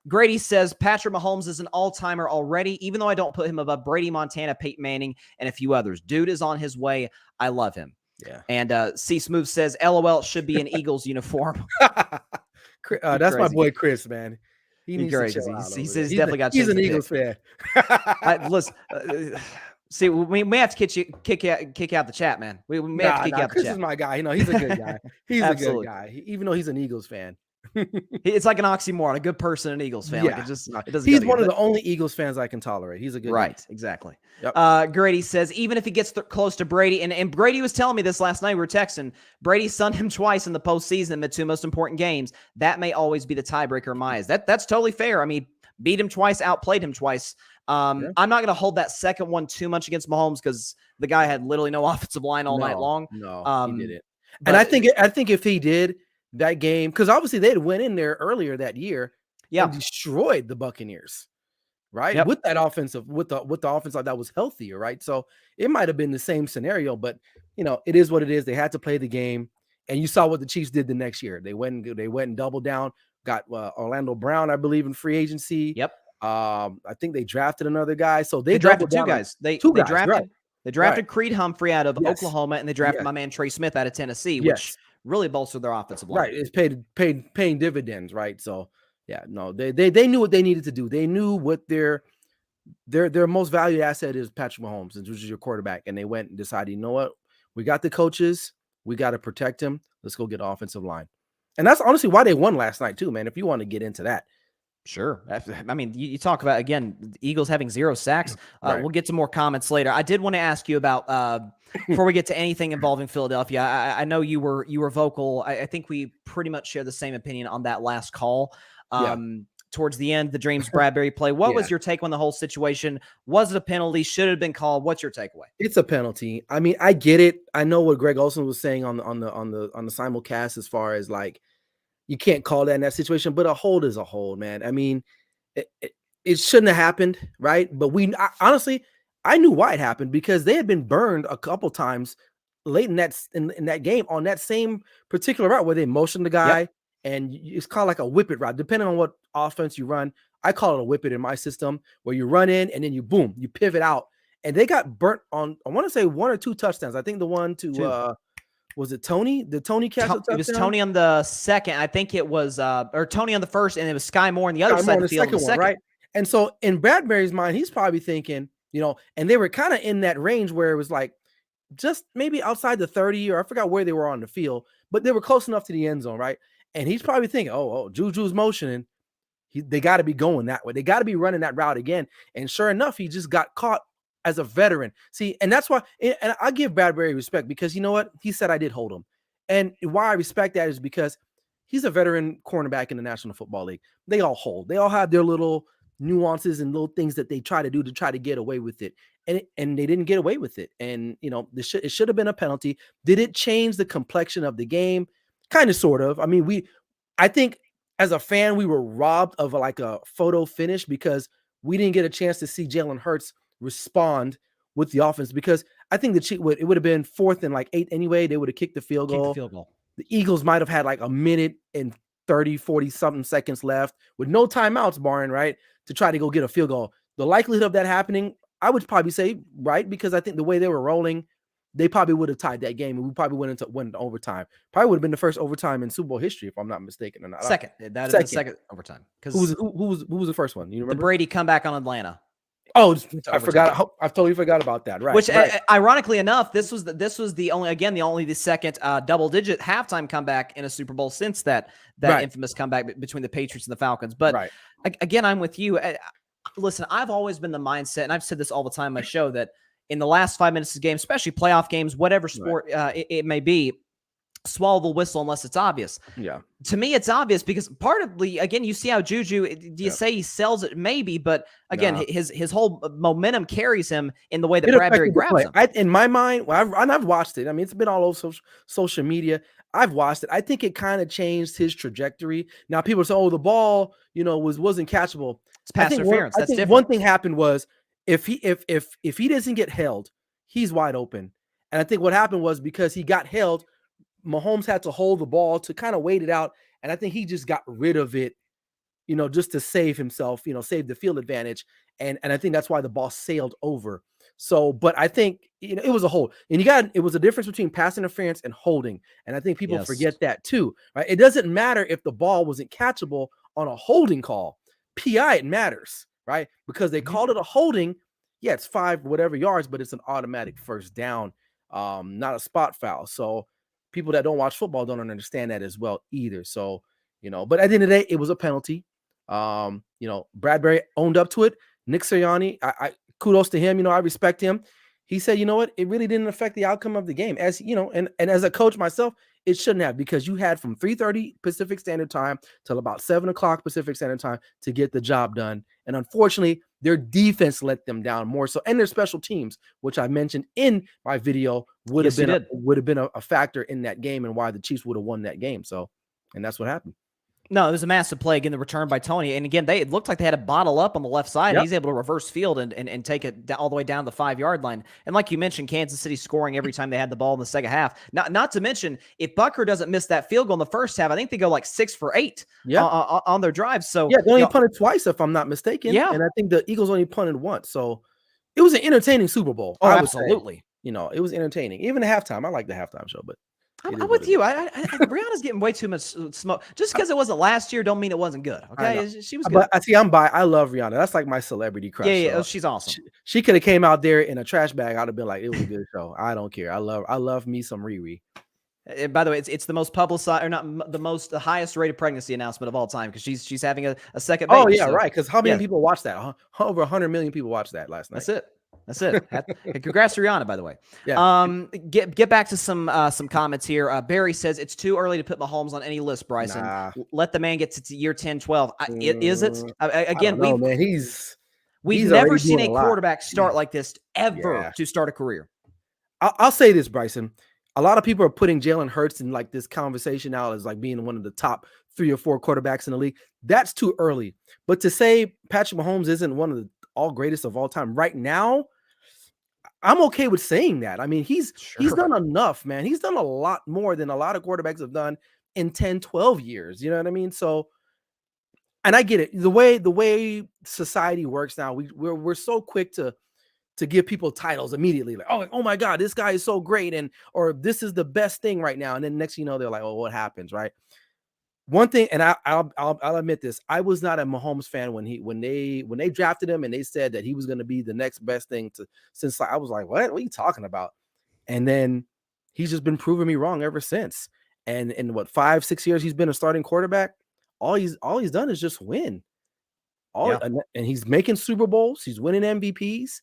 [SPEAKER 1] Grady says Patrick Mahomes is an all-timer already, even though I don't put him above Brady, Montana, Peyton Manning, and a few others. Dude is on his way. I love him.
[SPEAKER 2] Yeah.
[SPEAKER 1] And C Smooth says, LOL, should be an Eagles uniform.
[SPEAKER 2] That's my boy Chris, man.
[SPEAKER 1] He's crazy. He says he's definitely got.
[SPEAKER 2] He's an Eagles fan.
[SPEAKER 1] Listen, see, we may have to kick out the chat, man. We may have to kick out the chat.
[SPEAKER 2] Chris is my guy. He's a good guy. He's a good guy, even though he's an Eagles fan.
[SPEAKER 1] It's like an oxymoron, a good person, an Eagles fan.
[SPEAKER 2] Yeah.
[SPEAKER 1] Like it doesn't.
[SPEAKER 2] He's one of the only Eagles fans I can tolerate. He's a good guy.
[SPEAKER 1] Exactly.
[SPEAKER 2] Yep.
[SPEAKER 1] Grady says even if he gets close to Brady, and Brady was telling me this last night. We were texting. Brady sunned him twice in the postseason in the 2 most important games. That may always be the tiebreaker in my eyes. That's totally fair. I mean, beat him twice, outplayed him twice. I'm not going to hold that second one too much against Mahomes because the guy had literally no offensive line all night long.
[SPEAKER 2] No, he didn't. And I think if he did that game, because obviously they'd went in there earlier that year, and destroyed the Buccaneers, right? With that offensive, with the offense that was healthier, right? So it might have been the same scenario, but it is what it is. They had to play the game, and you saw what the Chiefs did the next year. They went and doubled down, got Orlando Brown, I believe, in free agency.
[SPEAKER 1] Yep.
[SPEAKER 2] I think they drafted another guy, so they
[SPEAKER 1] drafted 2 guys. They drafted Creed Humphrey out of
[SPEAKER 2] Oklahoma,
[SPEAKER 1] and they drafted my man Trey Smith out of Tennessee, which really bolstered their offensive line.
[SPEAKER 2] Right, it's paying dividends, right? So they knew what they needed to do. They knew what their most valued asset is, Patrick Mahomes, which is your quarterback, and they went and decided, you know what, we got the coaches, we got to protect him. Let's go get an offensive line, and that's honestly why they won last night too, man. If you want to get into that,
[SPEAKER 1] Sure. I mean, you talk about, again, the Eagles having 0 sacks.
[SPEAKER 2] Right.
[SPEAKER 1] We'll get to more comments later. I did want to ask you about, before we get to anything involving Philadelphia, I know you were vocal. I think we pretty much share the same opinion on that last call. Towards the end, the James Bradberry play. What was your take on the whole situation? Was it a penalty? Should it have been called? What's your takeaway?
[SPEAKER 2] It's a penalty. I mean, I get it. I know what Greg Olson was saying on the simulcast as far as like, you can't call that in that situation, but a hold is a hold, man. I mean, it shouldn't have happened, right? But honestly, I knew why it happened because they had been burned a couple times late in that game on that same particular route where they motioned the guy, and it's called like a whip it route, depending on what offense you run. I call it a whip it in my system, where you run in and then you pivot out, and they got burnt on, I want to say 1 or 2 touchdowns. I think the one to was it Tony? Did Tony catch a touchdown?
[SPEAKER 1] It was Tony on the second. I think it was or Tony on the first, and it was Sky Moore on the other side of the field.
[SPEAKER 2] The second one, right? And so in Bradberry's mind, he's probably thinking, and they were kind of in that range where it was like just maybe outside the 30, or I forgot where they were on the field, but they were close enough to the end zone, right? And he's probably thinking, oh, Juju's motioning. They got to be going that way. They got to be running that route again. And sure enough, he just got caught as a veteran. See, and that's why, and I give Bradberry respect because you know what? He said I did hold him. And why I respect that is because he's a veteran cornerback in the National Football League. They all hold. They all have their little nuances and little things that they try to do to try to get away with it. And they didn't get away with it. And, it should have been a penalty. Did it change the complexion of the game? Kind of, sort of. I mean, I think as a fan, we were robbed of like a photo finish because we didn't get a chance to see Jalen Hurts respond with the offense, because I think it would have been 4th and like 8 anyway. They would have kicked the field goal. The Eagles might have had like a minute and 30, 40 something seconds left with no timeouts, barring, right, to try to go get a field goal. The likelihood of that happening, I would probably say, right, because I think the way they were rolling, they probably would have tied that game, and we probably went into overtime. Probably would have been the first overtime in Super Bowl history, if I'm not mistaken. Or not.
[SPEAKER 1] Second. That is the second overtime.
[SPEAKER 2] Who was the first one? You remember?
[SPEAKER 1] The Brady comeback on Atlanta.
[SPEAKER 2] Oh, I forgot. I totally forgot about that. Right.
[SPEAKER 1] Which, ironically enough, this was the only second double-digit halftime comeback in a Super Bowl since that infamous comeback between the Patriots and the Falcons. But again, I'm with you. Listen, I've always been the mindset, and I've said this all the time on my show, that in the last 5 minutes of the game, especially playoff games, whatever sport it may be, swallow the whistle unless it's obvious.
[SPEAKER 2] Yeah.
[SPEAKER 1] To me, it's obvious because partly, again, you see how Juju, do you say he sells it? Maybe, but again, his whole momentum carries him in the way that Bradberry grabs him.
[SPEAKER 2] In my mind, I've watched it. I mean, it's been all over social media. I've watched it. I think it kind of changed his trajectory. Now people say, "Oh, the ball, wasn't catchable."
[SPEAKER 1] It's pass interference. That's different.
[SPEAKER 2] One thing happened was if he doesn't get held, he's wide open. And I think what happened was because he got held, Mahomes had to hold the ball to kind of wait it out. And I think he just got rid of it, just to save himself, save the field advantage. And I think that's why the ball sailed over. So, but I think, it was a hold. And it was a difference between pass interference and holding. And I think people forget that too, right? It doesn't matter if the ball wasn't catchable on a holding call. PI, it matters, right? Because they called it a holding. Yeah, it's 5 whatever yards, but it's an automatic first down, not a spot foul. So people that don't watch football don't understand that as well either. So, but at the end of the day, it was a penalty. Bradberry owned up to it. Nick Sirianni, I kudos to him. I respect him. He said, you know what? It really didn't affect the outcome of the game. As and as a coach myself, it shouldn't have, because you had from 3:30 Pacific Standard Time till about 7 o'clock Pacific Standard Time to get the job done. And unfortunately, their defense let them down more so, and their special teams, which I mentioned in my video, would have been a factor in that game and why the Chiefs would have won that game. So, and that's what happened.
[SPEAKER 1] No, it was a massive play. Again, the return by Tony. And again, it looked like they had a bottle up on the left side. Yep. He's able to reverse field and take it all the way down the 5-yard line. And like you mentioned, Kansas City scoring every time they had the ball in the second half. Not to mention, if Bucker doesn't miss that field goal in the first half, I think they go like 6 for 8 on their drive. So
[SPEAKER 2] yeah, they only punted twice, if I'm not mistaken. Yeah. And I think the Eagles only punted once. So it was an entertaining Super Bowl.
[SPEAKER 1] Oh, absolutely.
[SPEAKER 2] It was entertaining. Even the halftime. I like the halftime show, but
[SPEAKER 1] I'm with you. Brianna's getting way too much smoke. Just because it wasn't last year, don't mean it wasn't good. Okay, she was good.
[SPEAKER 2] But I see, I love Rihanna. That's like my celebrity crush.
[SPEAKER 1] Yeah, she's awesome.
[SPEAKER 2] She could have came out there in a trash bag. I'd have been like, it was a good show. I don't care. I love me some Riri.
[SPEAKER 1] By the way, it's the most publicized, or not the highest rated pregnancy announcement of all time, because she's having a second baby.
[SPEAKER 2] Oh yeah,
[SPEAKER 1] so,
[SPEAKER 2] right. Because how many
[SPEAKER 1] yeah,
[SPEAKER 2] people watched that? Over 100 million people watched that last night.
[SPEAKER 1] that's it. That's it. Hey, congrats to Rihanna, by the way.
[SPEAKER 2] Yeah.
[SPEAKER 1] Get back to some comments here. Barry says it's too early to put Mahomes on any list, Bryson.
[SPEAKER 2] Nah.
[SPEAKER 1] Let the man get to year 10, 12. Is it? Again,
[SPEAKER 2] I don't know, man.
[SPEAKER 1] We've
[SPEAKER 2] he's
[SPEAKER 1] never
[SPEAKER 2] already
[SPEAKER 1] seen
[SPEAKER 2] doing
[SPEAKER 1] a
[SPEAKER 2] a lot.
[SPEAKER 1] quarterback start like this ever
[SPEAKER 2] Yeah.
[SPEAKER 1] to start a career.
[SPEAKER 2] I'll say this, Bryson. A lot of people are putting Jalen Hurts in like this conversation now as like being one of the top 3 or 4 quarterbacks in the league. That's too early. But to say Patrick Mahomes isn't one of the all greatest of all time right now, I'm okay with saying that. I mean, he's done enough, man. He's done a lot more than a lot of quarterbacks have done in 10, 12 years. You know what I mean? So, and I get it. The way society works now, we're so quick to give people titles immediately, like, oh my God, this guy is so great, or this is the best thing right now. And then next, they're like, oh, what happens, right? One thing, and I'll admit this, I was not a Mahomes fan when they drafted him and they said that he was going to be the next best thing since I was like, what are you talking about? And then he's just been proving me wrong ever since. And in 5-6 years he's been a starting quarterback, all he's done is just win. And he's making Super Bowls, he's winning MVPs.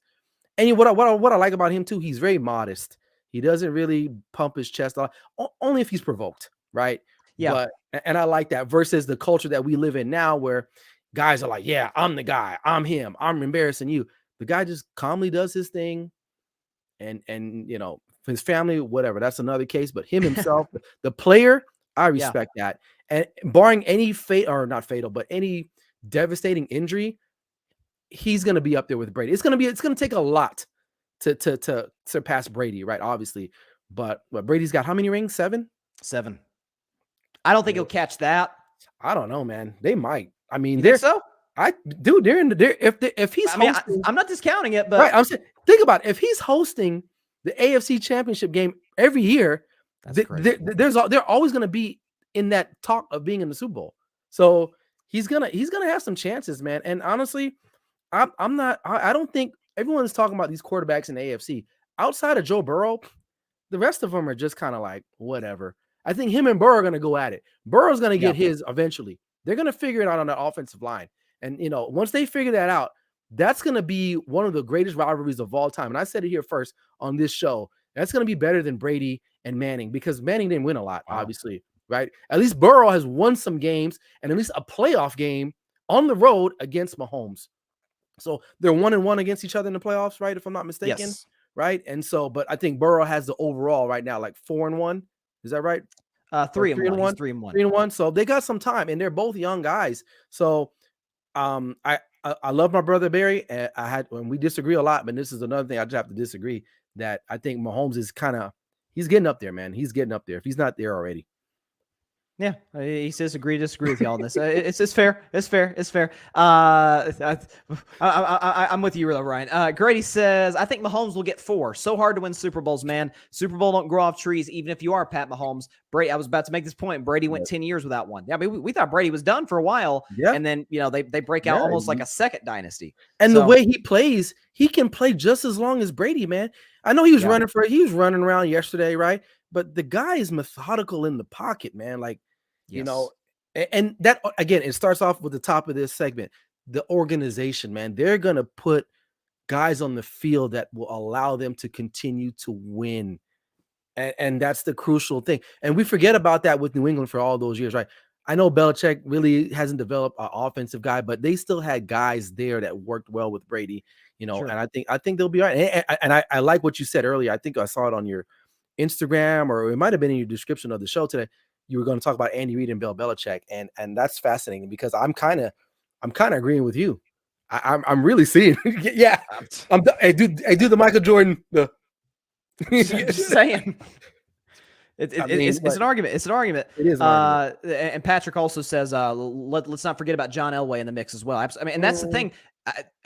[SPEAKER 2] And what I like about him too, he's very modest. He doesn't really pump his chest out, only if he's provoked, right?
[SPEAKER 1] Yeah.
[SPEAKER 2] And I like that versus the culture that we live in now, where guys are like, yeah, I'm the guy, I'm him, I'm embarrassing you. The guy just calmly does his thing, and his family, whatever, that's another case. But him himself, the player, I respect that. And barring any not fatal, but any devastating injury, he's going to be up there with Brady. It's going to take a lot to surpass Brady, right? Obviously, but Brady's got how many rings? 7.
[SPEAKER 1] I don't think he'll catch that.
[SPEAKER 2] I don't know, man. They might. I mean,
[SPEAKER 1] they're so.
[SPEAKER 2] They're in the if he's hosting,
[SPEAKER 1] I'm not discounting it, but
[SPEAKER 2] right. I'm saying, think about it. If he's hosting the AFC Championship game every year, they're always going to be in that talk of being in the Super Bowl. So he's gonna have some chances, man. And honestly, I don't think everyone's talking about these quarterbacks in the AFC outside of Joe Burrow. The rest of them are just kind of like whatever. I think him and Burrow are going to go at it. Burrow's going to get his eventually. They're going to figure it out on the offensive line. And, once they figure that out, that's going to be one of the greatest rivalries of all time. And I said it here first on this show. That's going to be better than Brady and Manning, because Manning didn't win a lot, obviously, right? At least Burrow has won some games, and at least a playoff game on the road against Mahomes. So they're 1-1 against each other in the playoffs, right? If I'm not mistaken,
[SPEAKER 1] yes.
[SPEAKER 2] Right? And so, but I think Burrow has the overall right now, like 4-1. Is that right?
[SPEAKER 1] 3-1.
[SPEAKER 2] 3-1. So they got some time, and they're both young guys. So I love my brother Barry. And when we disagree a lot, but this is another thing I just have to disagree, that I think Mahomes is he's getting up there, man. He's getting up there if he's not there already.
[SPEAKER 1] Yeah, he says disagree with y'all on this. It's fair. It's fair. I'm with you, Ryan. Grady says, I think Mahomes will get 4. So hard to win Super Bowls, man. Super Bowl don't grow off trees, even if you are Pat Mahomes. Brady, I was about to make this point. Brady went 10 years without one. Yeah, I mean, we thought Brady was done for a while, and then they break out almost like a second dynasty.
[SPEAKER 2] And the way he plays, he can play just as long as Brady, man. I know he was running around yesterday, right? But the guy is methodical in the pocket, man. Like, and that, again, it starts off with the top of this segment, the organization, man. They're going to put guys on the field that will allow them to continue to win. And that's the crucial thing. And we forget about that with New England for all those years, right? I know Belichick really hasn't developed an offensive guy, but they still had guys there that worked well with Brady,
[SPEAKER 1] Sure.
[SPEAKER 2] And I think they'll be all right. And I like what you said earlier. I think I saw it on your Instagram, or it might have been in your description of the show today. You were going to talk about Andy Reid and Bill Belichick, and that's fascinating, because I'm kind of agreeing with you. I'm really seeing, yeah. I do the Michael Jordan.
[SPEAKER 1] Just saying. It's an argument. It's an argument.
[SPEAKER 2] It is an argument.
[SPEAKER 1] And Patrick also says, let's not forget about John Elway in the mix as well. I mean, and that's the thing.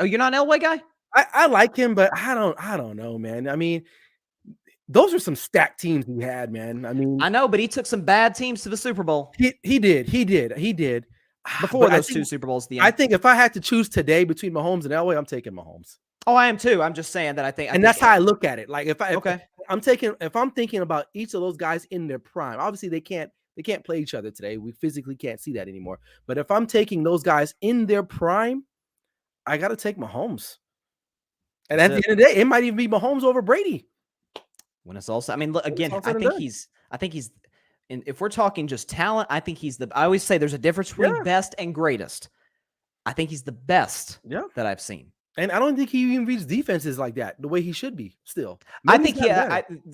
[SPEAKER 1] You're not an Elway guy?
[SPEAKER 2] I like him, but I don't know, man. I mean, those are some stacked teams he had, man. I mean,
[SPEAKER 1] I know, but he took some bad teams to the Super Bowl.
[SPEAKER 2] He did.
[SPEAKER 1] Before those 2 Super Bowls at the end.
[SPEAKER 2] I think if I had to choose today between Mahomes and Elway, I'm taking Mahomes.
[SPEAKER 1] Oh, I am too. I'm just saying that I think
[SPEAKER 2] that's how I look at it. Like, if I'm thinking about each of those guys in their prime, obviously they can't play each other today. We physically can't see that anymore. But if I'm taking those guys in their prime, I got to take Mahomes. And at the end of the day, it might even be Mahomes over Brady.
[SPEAKER 1] When it's also, I mean, look, again, I think he's, and if we're talking just talent, I think I always say there's a difference between best and greatest. I think he's the best that I've seen.
[SPEAKER 2] And I don't think he even reads defenses like that the way he should be still.
[SPEAKER 1] Maybe I think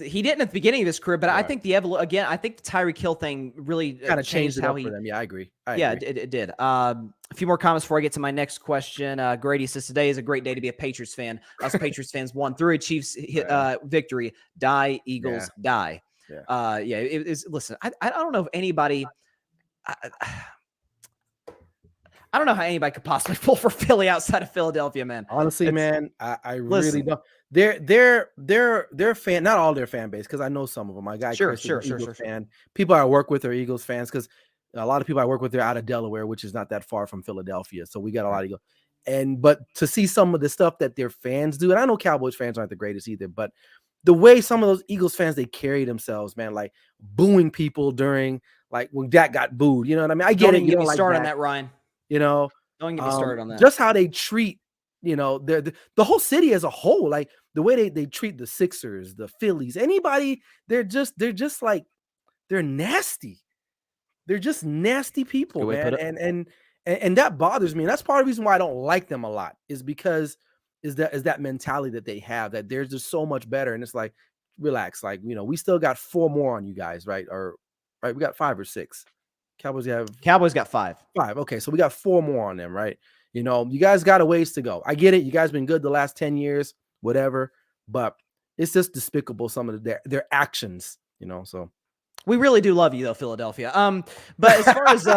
[SPEAKER 1] he didn't at the beginning of his career, but I think the Tyreek Hill thing really
[SPEAKER 2] kind of changed it up for them. Yeah, I agree.
[SPEAKER 1] It did. A few more comments before I get to my next question. Grady says, today is a great day to be a Patriots fan. Us Patriots fans won through a Chiefs victory. Die, Eagles, die. It is. Listen, I don't know if anybody... I don't know how anybody could possibly pull for Philly outside of Philadelphia, man.
[SPEAKER 2] Honestly, man, I really don't. They're fan, not all their fan base, because I know some of them. My guy,
[SPEAKER 1] sure.
[SPEAKER 2] Fan. People I work with are Eagles fans, because a lot of people I work with are out of Delaware, which is not that far from Philadelphia. So we got a lot of Eagles. But to see some of the stuff that their fans do, and I know Cowboys fans aren't the greatest either, but the way some of those Eagles fans, they carry themselves, man, like booing people during, like when Dak got booed. You know what I mean? I get it.
[SPEAKER 1] You don't like start on that, Ryan.
[SPEAKER 2] You know,
[SPEAKER 1] don't get me started on that.
[SPEAKER 2] Just how they treat, the whole city as a whole, like the way they treat the Sixers, the Phillies, anybody, they're just like, they're nasty. They're just nasty people, man. And that bothers me. And that's part of the reason why I don't like them a lot, is because is that mentality that they have, that they're just so much better. And it's like, relax, like, we still got 4 more on you guys, right? We got 5 or 6. Cowboys got 5. Okay, so we got 4 more on them, right? You guys got a ways to go. I get it. You guys been good the last 10 years, whatever. But it's just despicable, some of their actions, so.
[SPEAKER 1] We really do love you though, Philadelphia. But as far as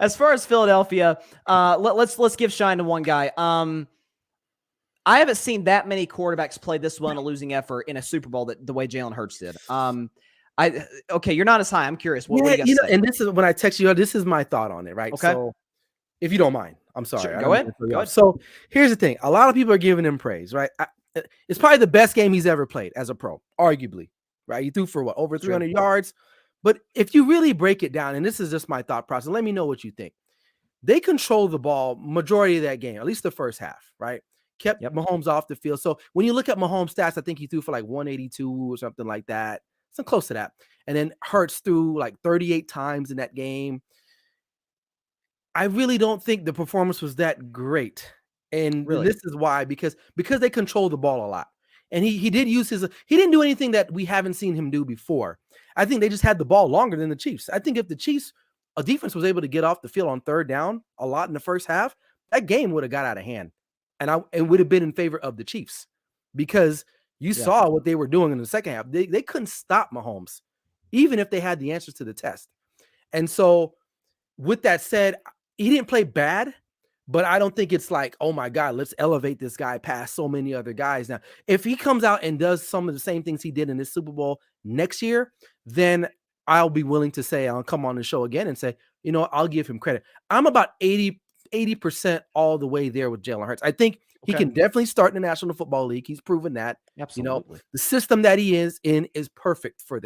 [SPEAKER 1] as far as Philadelphia, let's give shine to one guy. I haven't seen that many quarterbacks play this well in a losing effort in a Super Bowl the way Jalen Hurts did. Okay, you're not as high. I'm curious. What do you guys say?
[SPEAKER 2] And this is when I text you. This is my thought on it, right?
[SPEAKER 1] Okay.
[SPEAKER 2] So, if you don't mind, I'm sorry.
[SPEAKER 1] Sure, go ahead.
[SPEAKER 2] So here's the thing: a lot of people are giving him praise, right? It's probably the best game he's ever played as a pro, arguably, right? He threw for over 300 yards. But if you really break it down, and this is just my thought process, let me know what you think. They controlled the ball majority of that game, at least the first half, right? Kept Mahomes off the field. So when you look at Mahomes' stats, I think he threw for like 182 or something like that. So close to that. And then Hurts threw like 38 times in that game. I really don't think the performance was that great. And this is why, because they control the ball a lot. And he did use he didn't do anything that we haven't seen him do before. I think they just had the ball longer than the Chiefs. I think if the Chiefs, a defense was able to get off the field on third down a lot in the first half, that game would have got out of hand. And it would have been in favor of the Chiefs, because you saw what they were doing in the second half. They couldn't stop Mahomes, even if they had the answers to the test. And so with that said, he didn't play bad, but I don't think it's like, oh my God, let's elevate this guy past so many other guys. Now, if he comes out and does some of the same things he did in this Super Bowl next year, then I'll be willing to say, I'll come on the show again and say, I'll give him credit. I'm about 80% all the way there with Jalen Hurts. I think he can definitely start in the National Football League. He's proven that.
[SPEAKER 1] Absolutely.
[SPEAKER 2] The system that he is in is perfect for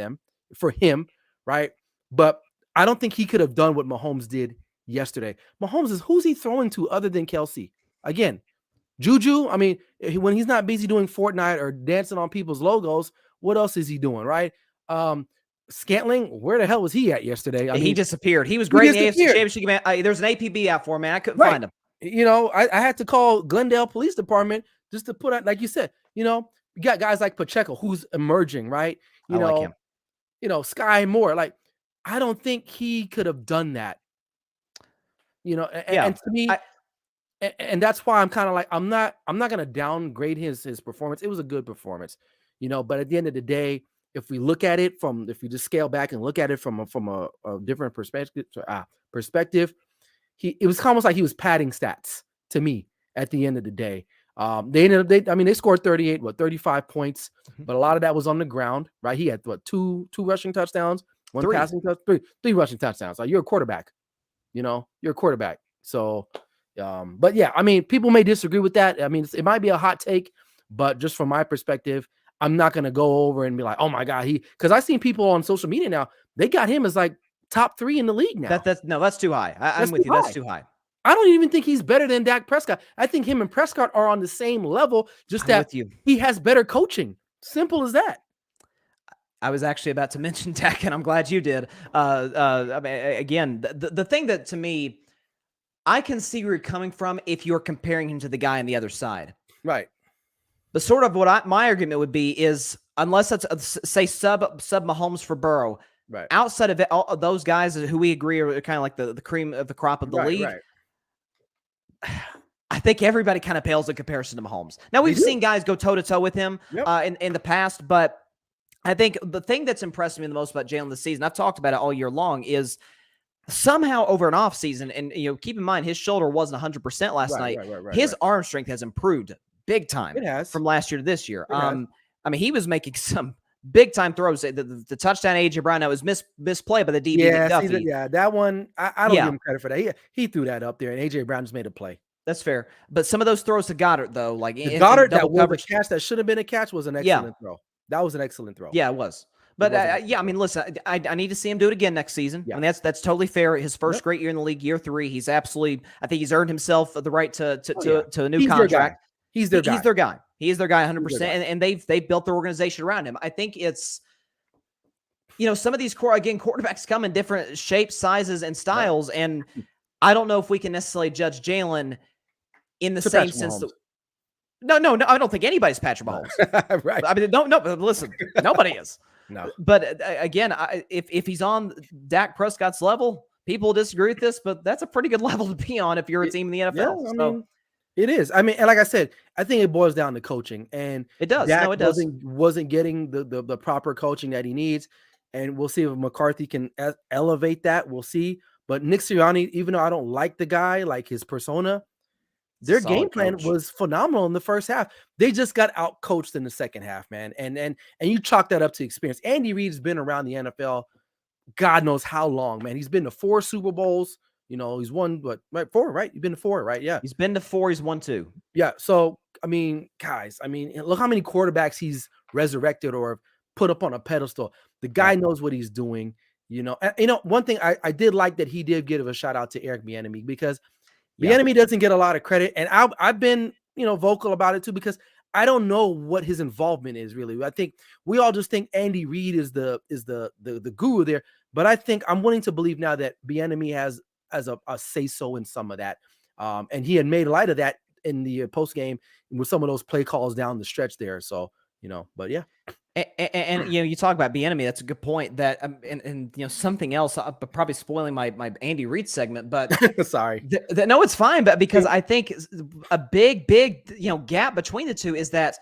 [SPEAKER 2] him, right? But I don't think he could have done what Mahomes did yesterday. Mahomes who's he throwing to other than Kelsey? Again, Juju. I mean, when he's not busy doing Fortnite or dancing on people's logos, what else is he doing, right? Scantling, where the hell was he at yesterday?
[SPEAKER 1] He disappeared. He was great in the AFC Championship game. There's an APB out for him, man. I couldn't find him.
[SPEAKER 2] I had to call Glendale Police Department just to put out, like you said, you got guys like Pacheco who's emerging, right?
[SPEAKER 1] I like him.
[SPEAKER 2] Sky Moore. Like, I don't think he could have done that. And to me, and that's why I'm kind of like, I'm not gonna downgrade his performance. It was a good performance, but at the end of the day, if we look at it if you just scale back and look at it from a different perspective, it was almost like he was padding stats to me at the end of the day. They scored 35 points, but a lot of that was on the ground, right? He had two rushing touchdowns, one passing touchdown, three rushing touchdowns. Like, you're a quarterback, you're a quarterback. So, but yeah, I mean, people may disagree with that. I mean, it might be a hot take, But just from my perspective, I'm not going to go over and be like, oh my God, because I've seen people on social media now, they got him as like top 3 in the league now.
[SPEAKER 1] That's too high. I'm
[SPEAKER 2] That's
[SPEAKER 1] with
[SPEAKER 2] too
[SPEAKER 1] you.
[SPEAKER 2] high.
[SPEAKER 1] That's too high.
[SPEAKER 2] I don't even think he's better than Dak Prescott. I think him and Prescott are on the same level, just
[SPEAKER 1] I'm
[SPEAKER 2] that
[SPEAKER 1] with you.
[SPEAKER 2] he has better coaching. Simple as that.
[SPEAKER 1] I was actually about to mention Dak, and I'm glad you did. I mean, again, the thing that to me, I can see where you're coming from if you're comparing him to the guy on the other side.
[SPEAKER 2] Right.
[SPEAKER 1] But sort of what my argument would be is, unless that's say sub Mahomes for Burrow,
[SPEAKER 2] Right.
[SPEAKER 1] outside of all of those guys who we agree are kind of like the cream of the crop of the league, I think everybody kind of pales in comparison to Mahomes. Now, we've seen guys go toe-to-toe with him in the past, but I think the thing that's impressed me the most about Jalen this season, I've talked about it all year long, is somehow over an off season, and keep in mind his shoulder wasn't 100% last night. His arm strength has improved big time from last year to this year. I mean, he was making some big time throws. The touchdown AJ Brown, that was misplay by the DB.
[SPEAKER 2] Yeah, that one I don't give him credit for that. He threw that up there, and AJ Brown just made a play.
[SPEAKER 1] That's fair. But some of those throws to Goddard, though, like
[SPEAKER 2] Goddard, that was a catch that should have been a catch, was an excellent throw. That was an excellent throw.
[SPEAKER 1] Yeah, it was. But I mean, listen, I need to see him do it again next season. Yeah. I mean, that's totally fair. His first great year in the league, year 3, he's absolutely. I think he's earned himself the right to a new contract.
[SPEAKER 2] He's their guy.
[SPEAKER 1] He's their guy. He is their guy 100%. And they've built their organization around him. I think it's, some of these quarterbacks come in different shapes, sizes, and styles, and I don't know if we can necessarily judge Jalen in the same sense that. No, I don't think anybody's Patrick Mahomes.
[SPEAKER 2] Right.
[SPEAKER 1] I mean, no, but listen, nobody is.
[SPEAKER 2] No.
[SPEAKER 1] But again, if he's on Dak Prescott's level, people disagree with this, but that's a pretty good level to be on if you're a team in the NFL.
[SPEAKER 2] Yeah, I mean, it is. I mean, and like I said, I think it boils down to coaching, and
[SPEAKER 1] it does.
[SPEAKER 2] Dak
[SPEAKER 1] it does.
[SPEAKER 2] Wasn't getting the proper coaching that he needs, and we'll see if McCarthy can elevate that. We'll see. But Nick Sirianni, even though I don't like the guy, like his persona, their game plan was phenomenal in the first half. They just got out coached in the second half, man. And you chalk that up to experience. Andy Reid's been around the NFL, God knows how long, man. He's been to 4 Super Bowls. He's won 4, right? You've been to 4, right? Yeah.
[SPEAKER 1] He's been to 4. He's won 2.
[SPEAKER 2] Yeah. So I mean, guys, look how many quarterbacks he's resurrected or put up on a pedestal. The guy knows what he's doing. One thing I did like that he did give a shout out to Eric Bieniemy, because Bieniemy doesn't get a lot of credit, and I've been vocal about it too, because I don't know what his involvement is really. I think we all just think Andy Reid is the guru there, but I think I'm willing to believe now that Bieniemy has a say so in some of that, and he had made light of that in the post game with some of those play calls down the stretch there. So but yeah.
[SPEAKER 1] And you talk about Bieniemy. That's a good point. That and something else. I'm probably spoiling my Andy Reid segment, but
[SPEAKER 2] sorry.
[SPEAKER 1] No, it's fine. But because I think a big gap between the two is that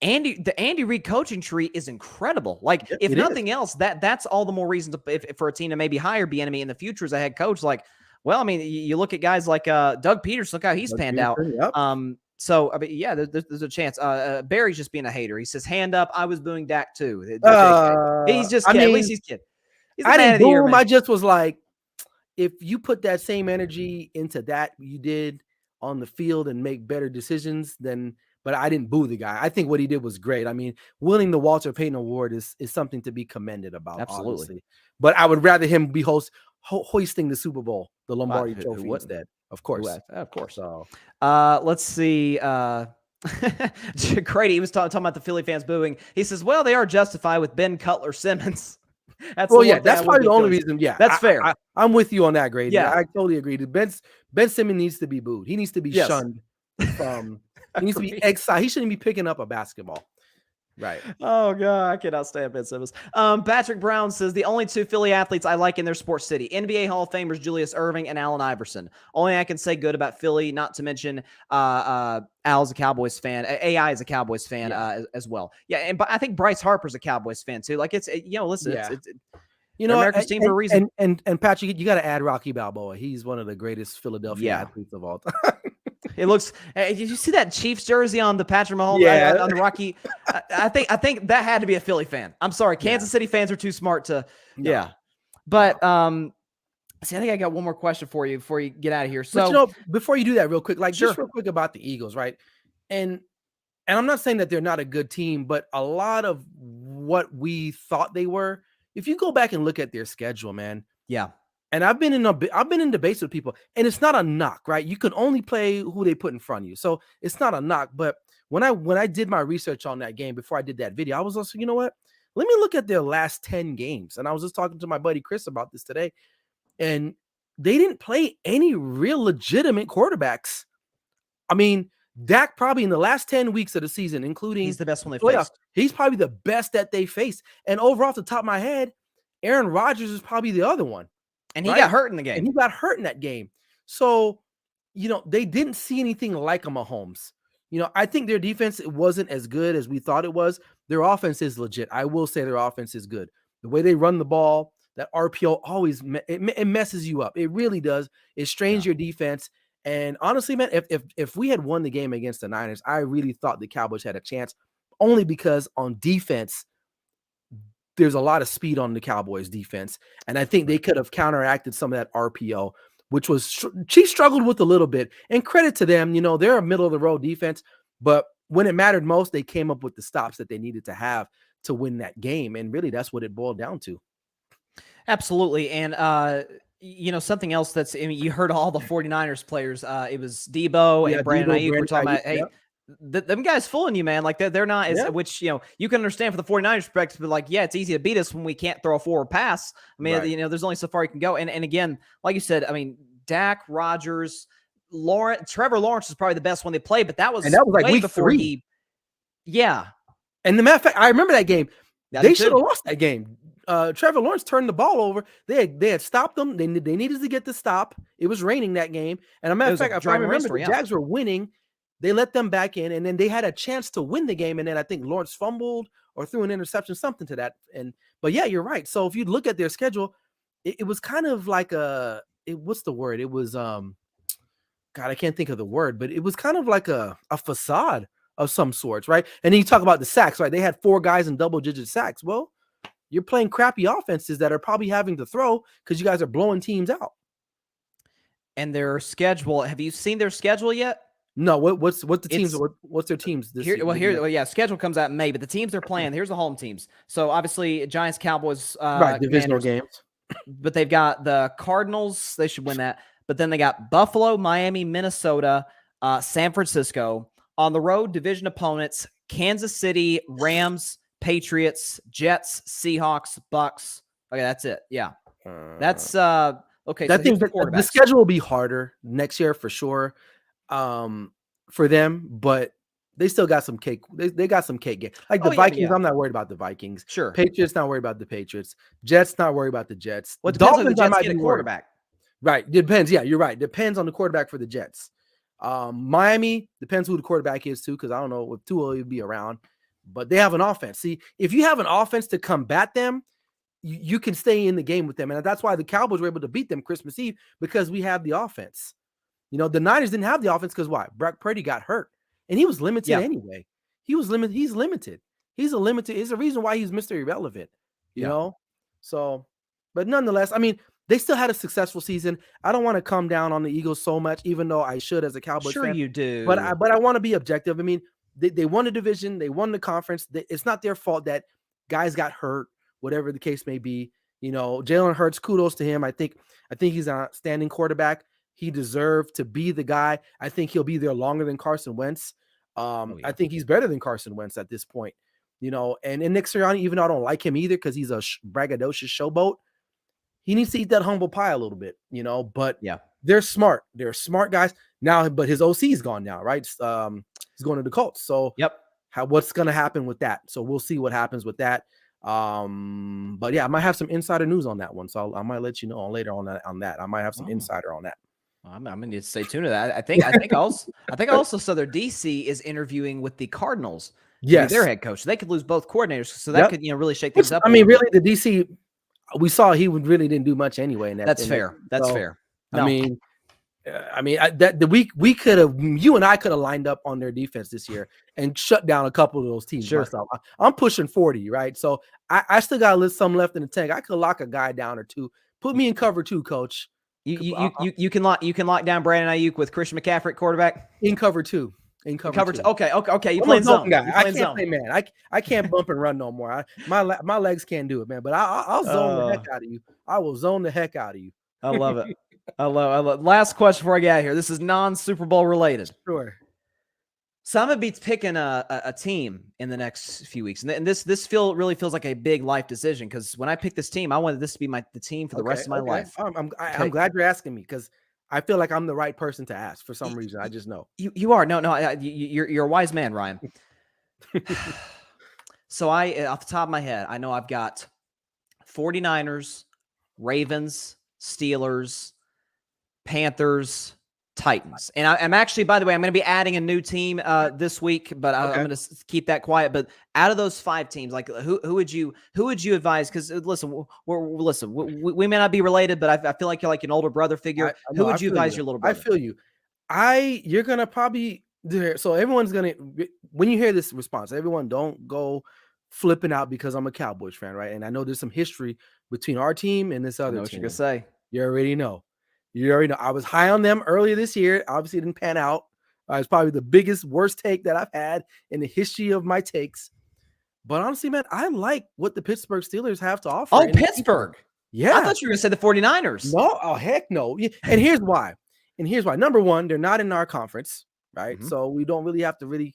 [SPEAKER 1] the Andy Reid coaching tree is incredible. Like if nothing else, that's all the more reason for a team to maybe hire Bieniemy in the future as a head coach. Like, well, I mean, you look at guys like Doug Peters. Look how he's panned out. Yep. So, I mean, yeah, there's a chance. Barry's just being a hater. He says, hand up, I was booing Dak too. He's just kidding. At least he's kidding.
[SPEAKER 2] I didn't boo him. I just was like, if you put that same energy into that you did on the field and make better decisions, but I didn't boo the guy. I think what he did was great. I mean, winning the Walter Payton Award is something to be commended about.
[SPEAKER 1] Absolutely.
[SPEAKER 2] Honestly. But I would rather him be hoisting the Super Bowl, the Lombardi Trophy instead. Of course.
[SPEAKER 1] Of course.
[SPEAKER 2] So,
[SPEAKER 1] let's see. Grady, he was talking about the Philly fans booing. He says, well, they are justified with Ben Cutler Simmons.
[SPEAKER 2] That's probably the only reason. Yeah,
[SPEAKER 1] that's fair.
[SPEAKER 2] I'm with you on that, Grady.
[SPEAKER 1] Yeah,
[SPEAKER 2] I totally agree. Ben Simmons needs to be booed. He needs to be shunned from. He needs to be exiled. He shouldn't be picking up a basketball. Right.
[SPEAKER 1] Oh, God. I cannot stand Ben Simmons. Patrick Brown says, the only 2 Philly athletes I like in their sports city, NBA Hall of Famers Julius Erving and Allen Iverson. Only I can say good about Philly, not to mention Al's a Cowboys fan. AI is a Cowboys fan as well. Yeah, but I think Bryce Harper's a Cowboys fan, too. Like, it's, listen, it's America's team for a reason.
[SPEAKER 2] And Patrick, you got to add Rocky Balboa. He's one of the greatest Philadelphia athletes of all time.
[SPEAKER 1] It looks. Did you see that Chiefs jersey on the Patrick Mahomes on the Rocky? I think that had to be a Philly fan. I'm sorry, Kansas City fans are too smart to. No. Yeah, but see, I think I got one more question for you before you get out of here. So,
[SPEAKER 2] but before you do that, real quick, just real quick about the Eagles, right? And And I'm not saying that they're not a good team, but a lot of what we thought they were, if you go back and look at their schedule, man,
[SPEAKER 1] Yeah.
[SPEAKER 2] and I've been in debates with people, and it's not a knock, right? You can only play who they put in front of you, so it's not a knock. But when I did my research on that game before I did that video, I was also, you know what? Let me look at their last 10 games. And I was just talking to my buddy Chris about this today, and they didn't play any real legitimate quarterbacks. I mean, Dak probably in the last 10 weeks of the season, including
[SPEAKER 1] He's the best one they
[SPEAKER 2] playoffs,
[SPEAKER 1] faced.
[SPEAKER 2] he's probably the best that they faced. And over off the top of my head, Aaron Rodgers is probably the other one.
[SPEAKER 1] And he
[SPEAKER 2] Right?
[SPEAKER 1] got hurt in the
[SPEAKER 2] And
[SPEAKER 1] game.
[SPEAKER 2] he got hurt in that game. So, they didn't see anything like a Mahomes. I think their defense wasn't as good as we thought it was. Their offense is legit. I will say their offense is good. The way they run the ball, that RPO always it messes you up. It really does. It strains your defense. And honestly, man, if we had won the game against the Niners, I really thought the Cowboys had a chance, only because on defense, there's a lot of speed on the Cowboys defense. And I think they could have counteracted some of that RPO, which was Chiefs struggled with a little bit. And credit to them, they're a middle of the road defense, but when it mattered most, they came up with the stops that they needed to have to win that game. And really, that's what it boiled down to.
[SPEAKER 1] Absolutely. And, something else you heard all the 49ers players. It was Debo and Brandon Ayuk were talking about, hey, them guys fooling you, man. Like they're not as, which, you can understand for the 49ers perspective, but like, yeah, it's easy to beat us when we can't throw a forward pass. I mean, there's only so far you can go. And again, like you said, I mean, Dak, Rodgers, Trevor Lawrence is probably the best one they played, but that was
[SPEAKER 2] like
[SPEAKER 1] way
[SPEAKER 2] week
[SPEAKER 1] before
[SPEAKER 2] 3.
[SPEAKER 1] And
[SPEAKER 2] the matter of fact, I remember that game. They should have lost that game. Trevor Lawrence turned the ball over. They had stopped them. They needed to get the stop. It was raining that game. And a matter of fact, if I remember, the Jags were winning. They let them back in, and then they had a chance to win the game. And then I think Lawrence fumbled or threw an interception, something to that. But yeah, you're right. So if you look at their schedule, it was kind of like what's the word? It was God, I can't think of the word, but it was kind of like a facade of some sorts, right? And then you talk about the sacks, right? They had 4 guys in double-digit sacks. Well, you're playing crappy offenses that are probably having to throw because you guys are blowing teams out.
[SPEAKER 1] And their schedule, have you seen their schedule yet?
[SPEAKER 2] No, what's the teams? What's their teams this
[SPEAKER 1] year? Schedule comes out in May, but the teams they're playing, here's the home teams. So obviously Giants, Cowboys,
[SPEAKER 2] divisional games.
[SPEAKER 1] But they've got the Cardinals, they should win that. But then they got Buffalo, Miami, Minnesota, San Francisco. On the road, division opponents, Kansas City, Rams, Patriots, Jets, Seahawks, Bucks. Okay, that's it. Yeah. That's okay.
[SPEAKER 2] I think the schedule will be harder next year for sure. For them, but they still got some cake. They got some cake game. Like the Vikings, I'm not worried about the Vikings.
[SPEAKER 1] Sure.
[SPEAKER 2] Patriots, not worried about the Patriots. Jets, not worried about the Jets.
[SPEAKER 1] Well, Dolphins, I might be quarterback.
[SPEAKER 2] Right. Depends. Yeah, you're right. Depends on the quarterback for the Jets. Miami, depends who the quarterback is too, because I don't know if Tua will be around, but they have an offense. See, if you have an offense to combat them, you can stay in the game with them. And that's why the Cowboys were able to beat them Christmas Eve, because we have the offense. The Niners didn't have the offense because why? Brock Purdy got hurt, and he was limited anyway. He was limited. He's limited. He's a reason why he's Mr. Irrelevant, you know? So, but nonetheless, I mean, they still had a successful season. I don't want to come down on the Eagles so much, even though I should as a Cowboys fan.
[SPEAKER 1] Sure you do.
[SPEAKER 2] But I want to be objective. I mean, they won the division. They won the conference. It's not their fault that guys got hurt, whatever the case may be. Jalen Hurts, kudos to him. I think he's an outstanding quarterback. He deserved to be the guy. I think he'll be there longer than Carson Wentz. I think he's better than Carson Wentz at this point. And Nick Sirianni, even though I don't like him either because he's a braggadocious showboat, he needs to eat that humble pie a little bit, But they're smart. They're smart guys now. But his OC is gone now, right? He's going to the Colts. So what's going to happen with that? So we'll see what happens with that. But yeah, I might have some insider news on that one. So I might let you know later on that. I might have some insider on that.
[SPEAKER 1] I'm gonna need to stay tuned to that. I think also so their DC is interviewing with the Cardinals.
[SPEAKER 2] Yes,
[SPEAKER 1] their head coach. They could lose both coordinators, so that could really shake things up.
[SPEAKER 2] I mean, really, the DC we saw he really didn't do much anyway. In that,
[SPEAKER 1] that's fair. That's fair.
[SPEAKER 2] No. We could have, you and I could have lined up on their defense this year and shut down a couple of those teams.
[SPEAKER 1] Sure.
[SPEAKER 2] Myself. I'm pushing 40, right? So I still got some left in the tank. I could lock a guy down or two. Put me in cover 2, coach.
[SPEAKER 1] You can lock down Brandon Ayuk with Christian McCaffrey at quarterback
[SPEAKER 2] in cover 2. in
[SPEAKER 1] In
[SPEAKER 2] cover
[SPEAKER 1] coverage.
[SPEAKER 2] 2.
[SPEAKER 1] Okay. You
[SPEAKER 2] I'm a
[SPEAKER 1] playing
[SPEAKER 2] zone
[SPEAKER 1] zone.
[SPEAKER 2] guy.
[SPEAKER 1] You
[SPEAKER 2] I
[SPEAKER 1] playing
[SPEAKER 2] can't
[SPEAKER 1] zone.
[SPEAKER 2] play man. I can't bump and run no more. My legs can't do it, man. But I'll zone the heck out of you. I will zone the heck out of you.
[SPEAKER 1] I love it. I love. Last question before I get out of here. This is non-Super Bowl related.
[SPEAKER 2] Sure.
[SPEAKER 1] So I'm gonna be picking a team in the next few weeks, and this really feels like a big life decision because when I picked this team, I wanted this to be the team for the rest of my life.
[SPEAKER 2] I'm glad you're asking me because I feel like I'm the right person to ask for some reason. I just know.
[SPEAKER 1] You are you're a wise man, Ryan. So off the top of my head, I know I've got 49ers, Ravens, Steelers, Panthers, Titans. And I'm actually, by the way, I'm going to be adding a new team this week, but I'm going to keep that quiet. But out of those 5 teams, like who would you advise? Because listen, we may not be related, but I feel like you're like an older brother figure. Who would you advise your little brother?
[SPEAKER 2] I feel you. You're gonna probably so everyone's gonna when you hear this response, everyone don't go flipping out because I'm a Cowboys fan, right? And I know there's some history between our team and this
[SPEAKER 1] I
[SPEAKER 2] other
[SPEAKER 1] know what
[SPEAKER 2] team.
[SPEAKER 1] you're gonna say.
[SPEAKER 2] You already know. I was high on them earlier this year. Obviously, it didn't pan out. It's probably the worst take that I've had in the history of my takes. But honestly, man, I like what the Pittsburgh Steelers have to offer.
[SPEAKER 1] Oh, Pittsburgh.
[SPEAKER 2] Yeah.
[SPEAKER 1] I thought you were going to say the 49ers.
[SPEAKER 2] No, oh, heck no. And here's why. Number one, they're not in our conference, right? Mm-hmm. So we don't really have to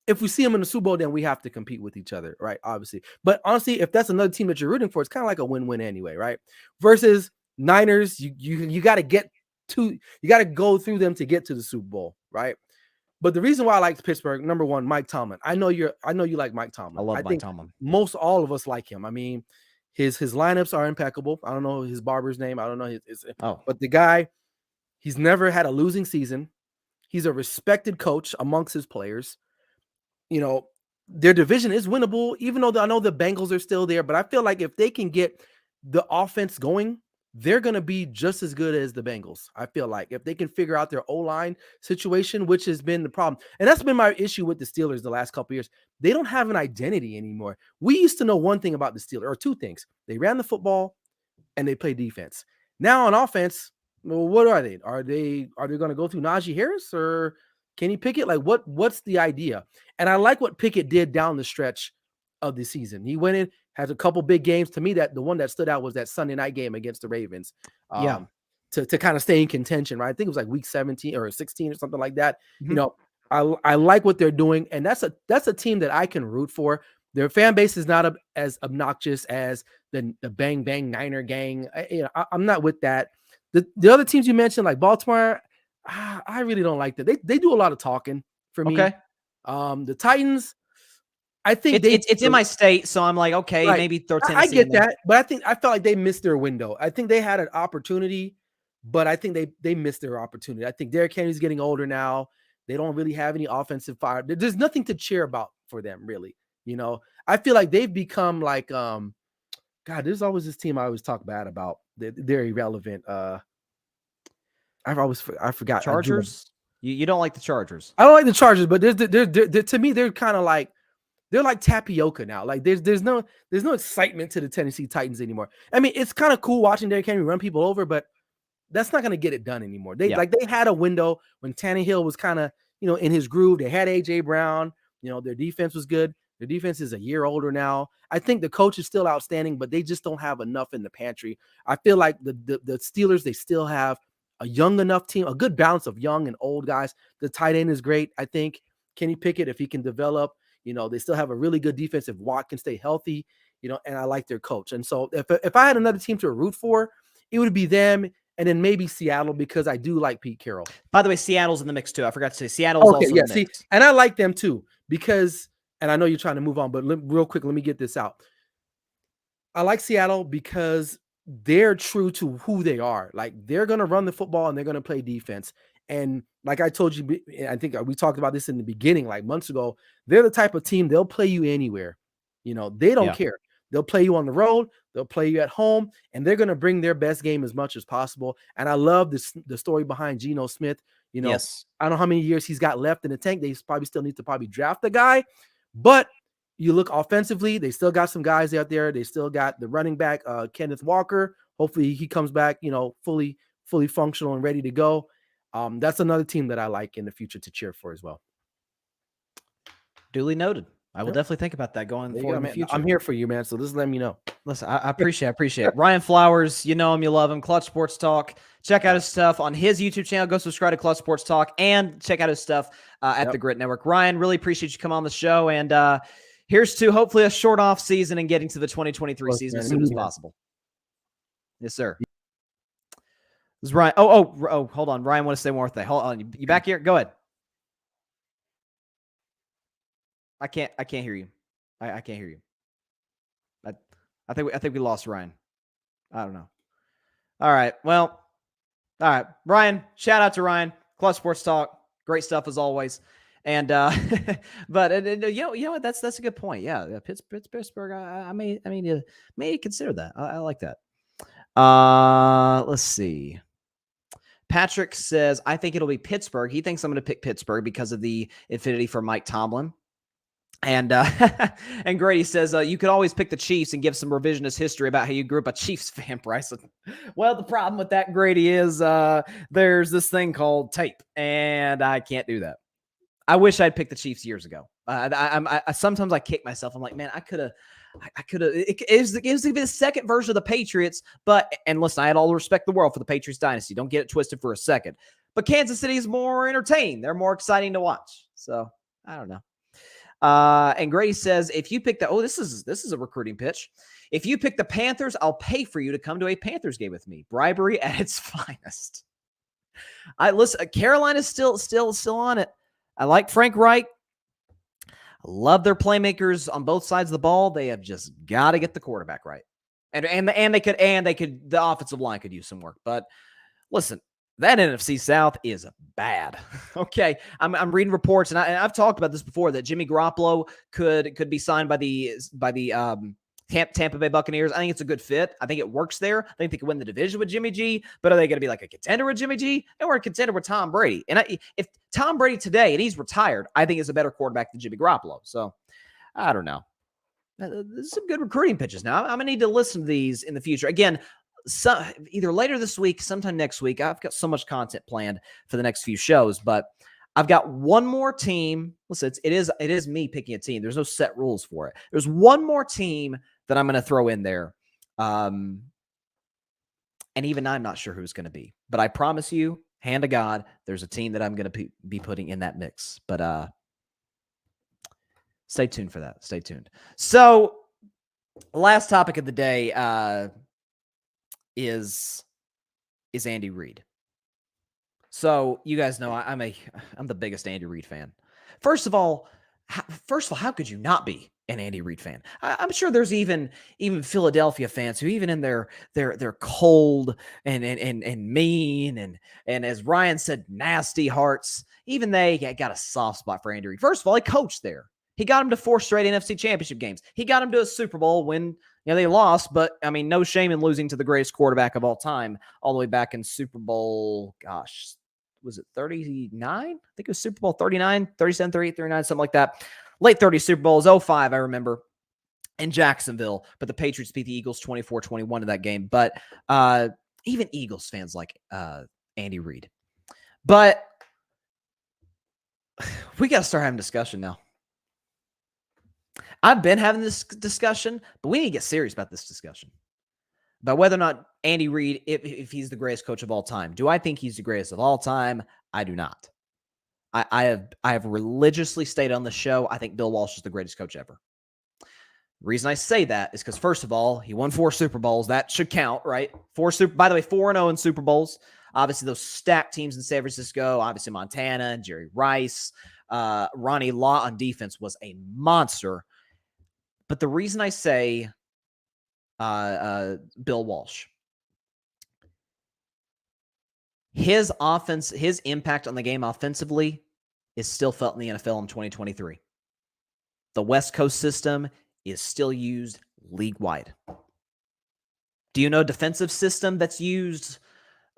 [SPEAKER 2] if we see them in the Super Bowl, then we have to compete with each other, right? Obviously. But honestly, if that's another team that you're rooting for, it's kind of like a win-win anyway, right? Versus Niners, you got to go through them to get to the Super Bowl, right? But the reason why I like Pittsburgh, number one, Mike Tomlin. I know you like Mike Tomlin.
[SPEAKER 1] I love Mike Tomlin.
[SPEAKER 2] Most all of us like him. I mean, his lineups are impeccable. I don't know his barber's name. I don't know but the guy, he's never had a losing season. He's a respected coach amongst his players. You know, their division is winnable, even though I know the Bengals are still there. But I feel like if they can get the offense going, they're going to be just as good as the Bengals. I feel like if they can figure out their O-line situation, which has been the problem. And that's been my issue with the Steelers the last couple of years. They don't have an identity anymore. We used to know one thing about the Steelers, or 2 things. They ran the football and they play defense. Now on offense, well, what are they? Are they going to go through Najee Harris or Kenny Pickett? Like what's the idea? And I like what Pickett did down the stretch of the season. He went in, has a couple big games. To me, that the one that stood out was that Sunday night game against the Ravens. To kind of stay in contention, right? I think it was like week 17 or 16 or something like that. Mm-hmm. You know, I like what they're doing, and that's a team that I can root for. Their fan base is not as obnoxious as the Bang Bang Niner gang. I'm not with that. The other teams you mentioned, like Baltimore, I really don't like that. They do a lot of talking for me.
[SPEAKER 1] Okay.
[SPEAKER 2] The Titans, I think
[SPEAKER 1] it's in my state, so I'm like, okay, right. Maybe throw Tennessee.
[SPEAKER 2] I get that, but I felt like they missed their window. I think they had an opportunity, but I think they missed their opportunity. I think Derrick Henry's getting older now. They don't really have any offensive fire. There's nothing to cheer about for them, really. You know, I feel like they've become like, God, there's always this team I always talk bad about. They're irrelevant. I forgot.
[SPEAKER 1] Chargers? You don't like the Chargers?
[SPEAKER 2] I don't like the Chargers, but they're to me, they're kind of like, they're like tapioca now. Like there's no excitement to the Tennessee Titans anymore. I mean, it's kind of cool watching Derrick Henry run people over, but that's not going to get it done anymore. They had a window when Tannehill was kind of, in his groove. They had AJ Brown. Their defense was good. Their defense is a year older now. I think the coach is still outstanding, but they just don't have enough in the pantry. I feel like the Steelers, they still have a young enough team, a good balance of young and old guys. The tight end is great. I think Kenny Pickett, if he can develop, they still have a really good defense if Watt can stay healthy, and I like their coach. And so if I had another team to root for, it would be them and then maybe Seattle because I do like Pete Carroll.
[SPEAKER 1] By the way, Seattle's in the mix too. I forgot to say Seattle's also in the mix. See,
[SPEAKER 2] and I like them too because, and I know you're trying to move on, but real quick, let me get this out. I like Seattle because they're true to who they are. Like they're going to run the football and they're going to play defense. And like I told you, I think we talked about this in the beginning, like months ago, they're the type of team, they'll play you anywhere. They don't care. They'll play you on the road. They'll play you at home, and they're going to bring their best game as much as possible. And I love the story behind Geno Smith.
[SPEAKER 1] Yes.
[SPEAKER 2] I don't know how many years he's got left in the tank. They probably still need to draft the guy, but you look offensively, they still got some guys out there. They still got the running back, Kenneth Walker. Hopefully he comes back, fully functional and ready to go. That's another team that I like in the future to cheer for as well.
[SPEAKER 1] Duly noted. I will
[SPEAKER 2] Yep.
[SPEAKER 1] definitely think about that going
[SPEAKER 2] There you
[SPEAKER 1] forward
[SPEAKER 2] go,
[SPEAKER 1] in the
[SPEAKER 2] man.
[SPEAKER 1] future.
[SPEAKER 2] I'm here for you, man. So just let me know.
[SPEAKER 1] Listen, I appreciate it. Ryan Flowers, you know him, you love him. Clutch Sports Talk. Check out his stuff on his YouTube channel. Go subscribe to Clutch Sports Talk and check out his stuff at the Grit Network. Ryan, really appreciate you coming on the show. And here's to hopefully a short off season and getting to the 2023 season as soon as possible. Yes, sir. This is Ryan. Oh, hold on. Ryan, want to say one more thing. Hold on. You back here? Go ahead. I can't hear you. I can't hear you. I think we lost Ryan. I don't know. All right. Well, all right. Ryan, shout out to Ryan. Clutch Sports Talk. Great stuff as always. And but you know what? That's a good point. Yeah, Pittsburgh. I may consider that. I like that. Let's see. Patrick says, I think it'll be Pittsburgh. He thinks I'm going to pick Pittsburgh because of the affinity for Mike Tomlin. And and Grady says, you could always pick the Chiefs and give some revisionist history about how you grew up a Chiefs fan, Bryson. Well, the problem with that, Grady, is there's this thing called tape, and I can't do that. I wish I'd picked the Chiefs years ago. I sometimes I kick myself. I'm like, man, I could have. It was the second version of the Patriots, and listen, I had all the respect in the world for the Patriots dynasty. Don't get it twisted for a second. But Kansas City is more entertaining. They're more exciting to watch. So I don't know. And Gray says, if you pick this is a recruiting pitch. If you pick the Panthers, I'll pay for you to come to a Panthers game with me. Bribery at its finest. Carolina's still on it. I like Frank Reich. I love their playmakers on both sides of the ball. They have just got to get the quarterback right. And they could the offensive line could use some work. But listen, that NFC South is bad. Okay, I'm reading reports, and I've talked about this before, that Jimmy Garoppolo could be signed by the Tampa Bay Buccaneers. I think it's a good fit. I think it works there. I think they could win the division with Jimmy G, but are they going to be like a contender with Jimmy G? And we're a contender with Tom Brady. And if Tom Brady today, and he's retired, I think is a better quarterback than Jimmy Garoppolo. So I don't know. There's some good recruiting pitches now. I'm going to need to listen to these in the future. Again, either later this week, sometime next week. I've got so much content planned for the next few shows, but I've got one more team. Listen, it is me picking a team. There's no set rules for it. There's one more team that I'm going to throw in there. And even I'm not sure who it's going to be. But I promise you, hand to God, there's a team that I'm going to be putting in that mix. But stay tuned for that. Stay tuned. So, last topic of the day is Andy Reid. So, you guys know I'm the biggest Andy Reid fan. First of all, how could you not be an Andy Reid fan? I'm sure there's even Philadelphia fans who, even in their cold and mean and as Ryan said, nasty hearts, even they got a soft spot for Andy Reid. First of all, he coached there. He got him to 4 straight NFC Championship games. He got him to a Super Bowl when they lost, but I mean, no shame in losing to the greatest quarterback of all time, all the way back in Super Bowl. Gosh, was it 39? I think it was Super Bowl 39, 37, 38, 39, something like that. Late 30s Super Bowls, 05, I remember, in Jacksonville. But the Patriots beat the Eagles 24-21 in that game. But even Eagles fans like Andy Reid. But we got to start having discussion now. I've been having this discussion, but we need to get serious about this discussion. About whether or not Andy Reid, if he's the greatest coach of all time. Do I think he's the greatest of all time? I do not. I have religiously stated on the show, I think Bill Walsh is the greatest coach ever. The reason I say that is because, first of all, he won 4 Super Bowls. That should count, right? By the way, 4-0 in Super Bowls. Obviously, those stacked teams in San Francisco, obviously Montana, Jerry Rice, Ronnie Lott on defense was a monster. But the reason I say Bill Walsh, his offense, his impact on the game offensively is still felt in the NFL in 2023. The West Coast system is still used league-wide. Do you know a defensive system that's used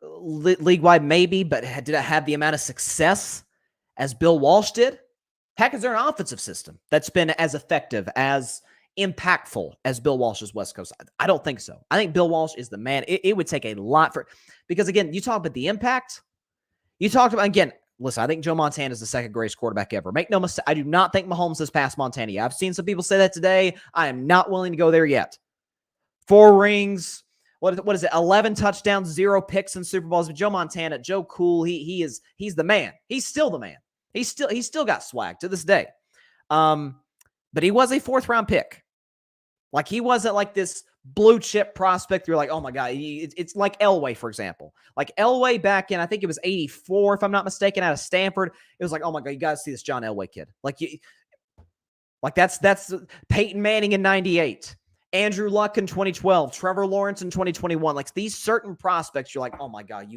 [SPEAKER 1] league-wide? Maybe, but did it have the amount of success as Bill Walsh did? Heck, is there an offensive system that's been as effective, as impactful as Bill Walsh's West Coast? I don't think so. I think Bill Walsh is the man. It would take a lot because, again, you talk about the impact. You talked about, again, listen, I think Joe Montana is the second greatest quarterback ever. Make no mistake, I do not think Mahomes has passed Montana yet. I've seen some people say that today. I am not willing to go there yet. 4 rings. What is it? 11 touchdowns, 0 picks in Super Bowls. But Joe Montana, Joe Cool, he's the man. He's still the man. He's still got swag to this day. But he was a 4th round pick. Like, he wasn't like this blue chip prospect. You're like, oh my God. It's like Elway, for example. Like Elway back in, I think it was 84, if I'm not mistaken, out of Stanford. It was like, oh my God, you got to see this John Elway kid. Like that's Peyton Manning in 98. Andrew Luck in 2012, Trevor Lawrence in 2021. Like, these certain prospects, you're like, oh my God,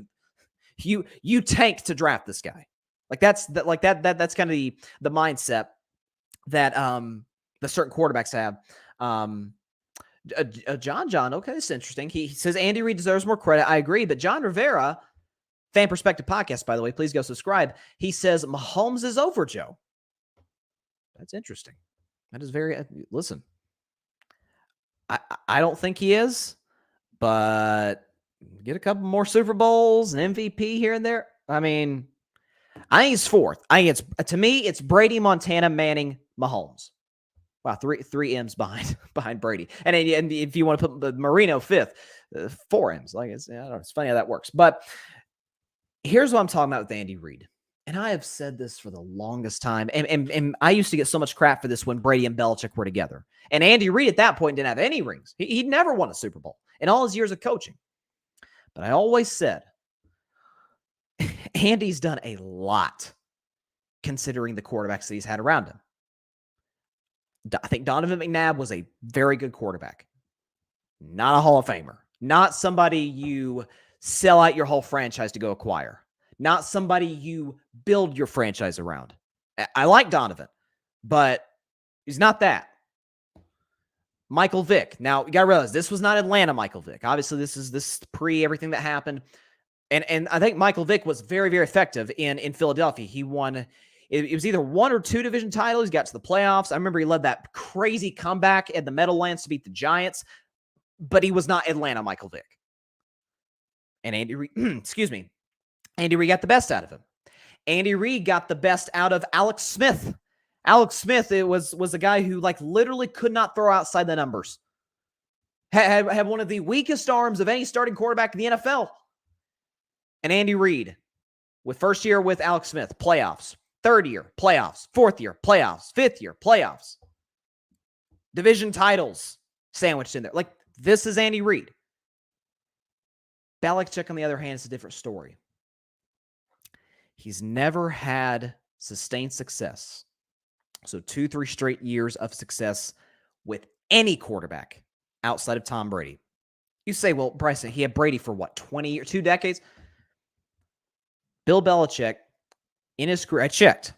[SPEAKER 1] you tanked to draft this guy. Like, that's kind of the mindset that the certain quarterbacks have. John, okay, this is interesting. He says Andy Reid deserves more credit. I agree, but John Rivera, Fan Perspective Podcast, by the way, please go subscribe. He says Mahomes is over Joe. That's interesting. That is very listen. I don't think he is, but get a couple more Super Bowls, an MVP here and there. I mean, I think he's 4th. To me, it's Brady, Montana, Manning, Mahomes. Wow, three M's behind Brady. And if you want to put Marino 5th, 4 M's. Like, I don't know, it's funny how that works. But here's what I'm talking about with Andy Reid. And I have said this for the longest time. And I used to get so much crap for this when Brady and Belichick were together. And Andy Reid at that point didn't have any rings. He'd never won a Super Bowl in all his years of coaching. But I always said, Andy's done a lot considering the quarterbacks that he's had around him. I think Donovan McNabb was a very good quarterback. Not a Hall of Famer. Not somebody you sell out your whole franchise to go acquire. Not somebody you build your franchise around. I like Donovan, but he's not that. Michael Vick. Now, you got to realize this was not Atlanta Michael Vick. Obviously, this is pre everything that happened. And I think Michael Vick was very, very effective in Philadelphia. He won, it was either 1 or 2 division titles. He got to the playoffs. I remember he led that crazy comeback at the Meadowlands to beat the Giants, but he was not Atlanta Michael Vick. And Andy Reid, Andy Reid got the best out of him. Andy Reid got the best out of Alex Smith. Alex Smith, it was a guy who like literally could not throw outside the numbers. Had one of the weakest arms of any starting quarterback in the NFL. And Andy Reid, with first year with Alex Smith, playoffs. 3rd year, playoffs. 4th year, playoffs. 5th year, playoffs. Division titles sandwiched in there. Like, this is Andy Reid. Belichick, on the other hand, is a different story. He's never had sustained success. So 2-3 straight years of success with any quarterback outside of Tom Brady. You say, well, Bryson, he had Brady for what, 20 years, 2 decades? Bill Belichick, in his career, I checked.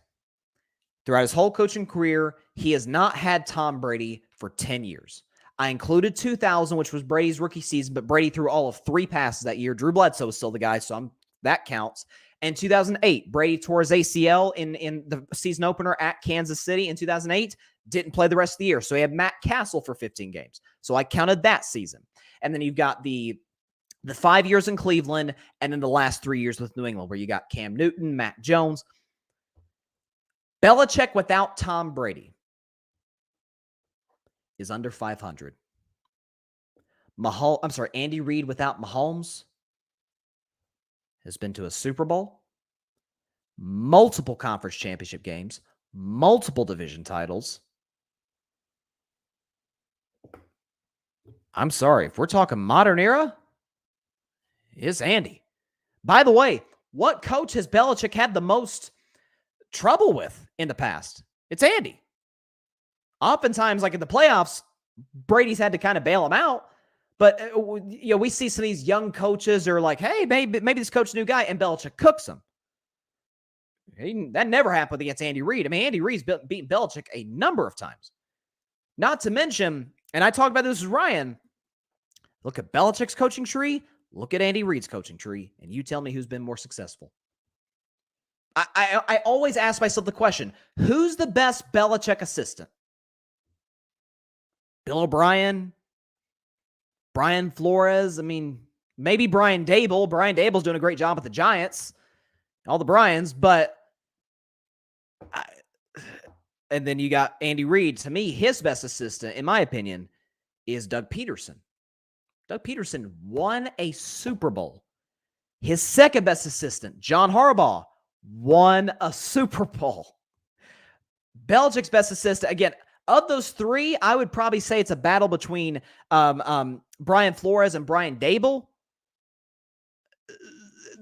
[SPEAKER 1] Throughout his whole coaching career, he has not had Tom Brady for 10 years. I included 2000, which was Brady's rookie season, but Brady threw all of 3 passes that year. Drew Bledsoe was still the guy, so that counts. And 2008, Brady tore his ACL in the season opener at Kansas City in 2008. Didn't play the rest of the year. So he had Matt Castle for 15 games. So I counted that season. And then you've got the 5 years in Cleveland, and then the last 3 years with New England, where you got Cam Newton, Mac Jones. Belichick without Tom Brady is under 500. Andy Reid without Mahomes has been to a Super Bowl, multiple conference championship games, multiple division titles. I'm sorry, if we're talking modern era, it's Andy. By the way, what coach has Belichick had the most trouble with in the past? It's Andy. Oftentimes, like in the playoffs, Brady's had to kind of bail him out. But we see some of these young coaches are like, hey, maybe this coach is a new guy, and Belichick cooks them. That never happened against Andy Reid. I mean, Andy Reid's beaten Belichick a number of times. Not to mention, and I talked about this with Ryan, look at Belichick's coaching tree, look at Andy Reid's coaching tree, and you tell me who's been more successful. I always ask myself the question, who's the best Belichick assistant? Bill O'Brien? Brian Flores? I mean, maybe Brian Dable. Brian Dable's doing a great job with the Giants. all the Bryans, but and then you got Andy Reid. To me, his best assistant, in my opinion, is Doug Peterson. Doug Peterson won a Super Bowl. His second best assistant, John Harbaugh, won a Super Bowl. Belichick's best assistant, again, of those three, I would probably say it's a battle between Brian Flores and Brian Dable.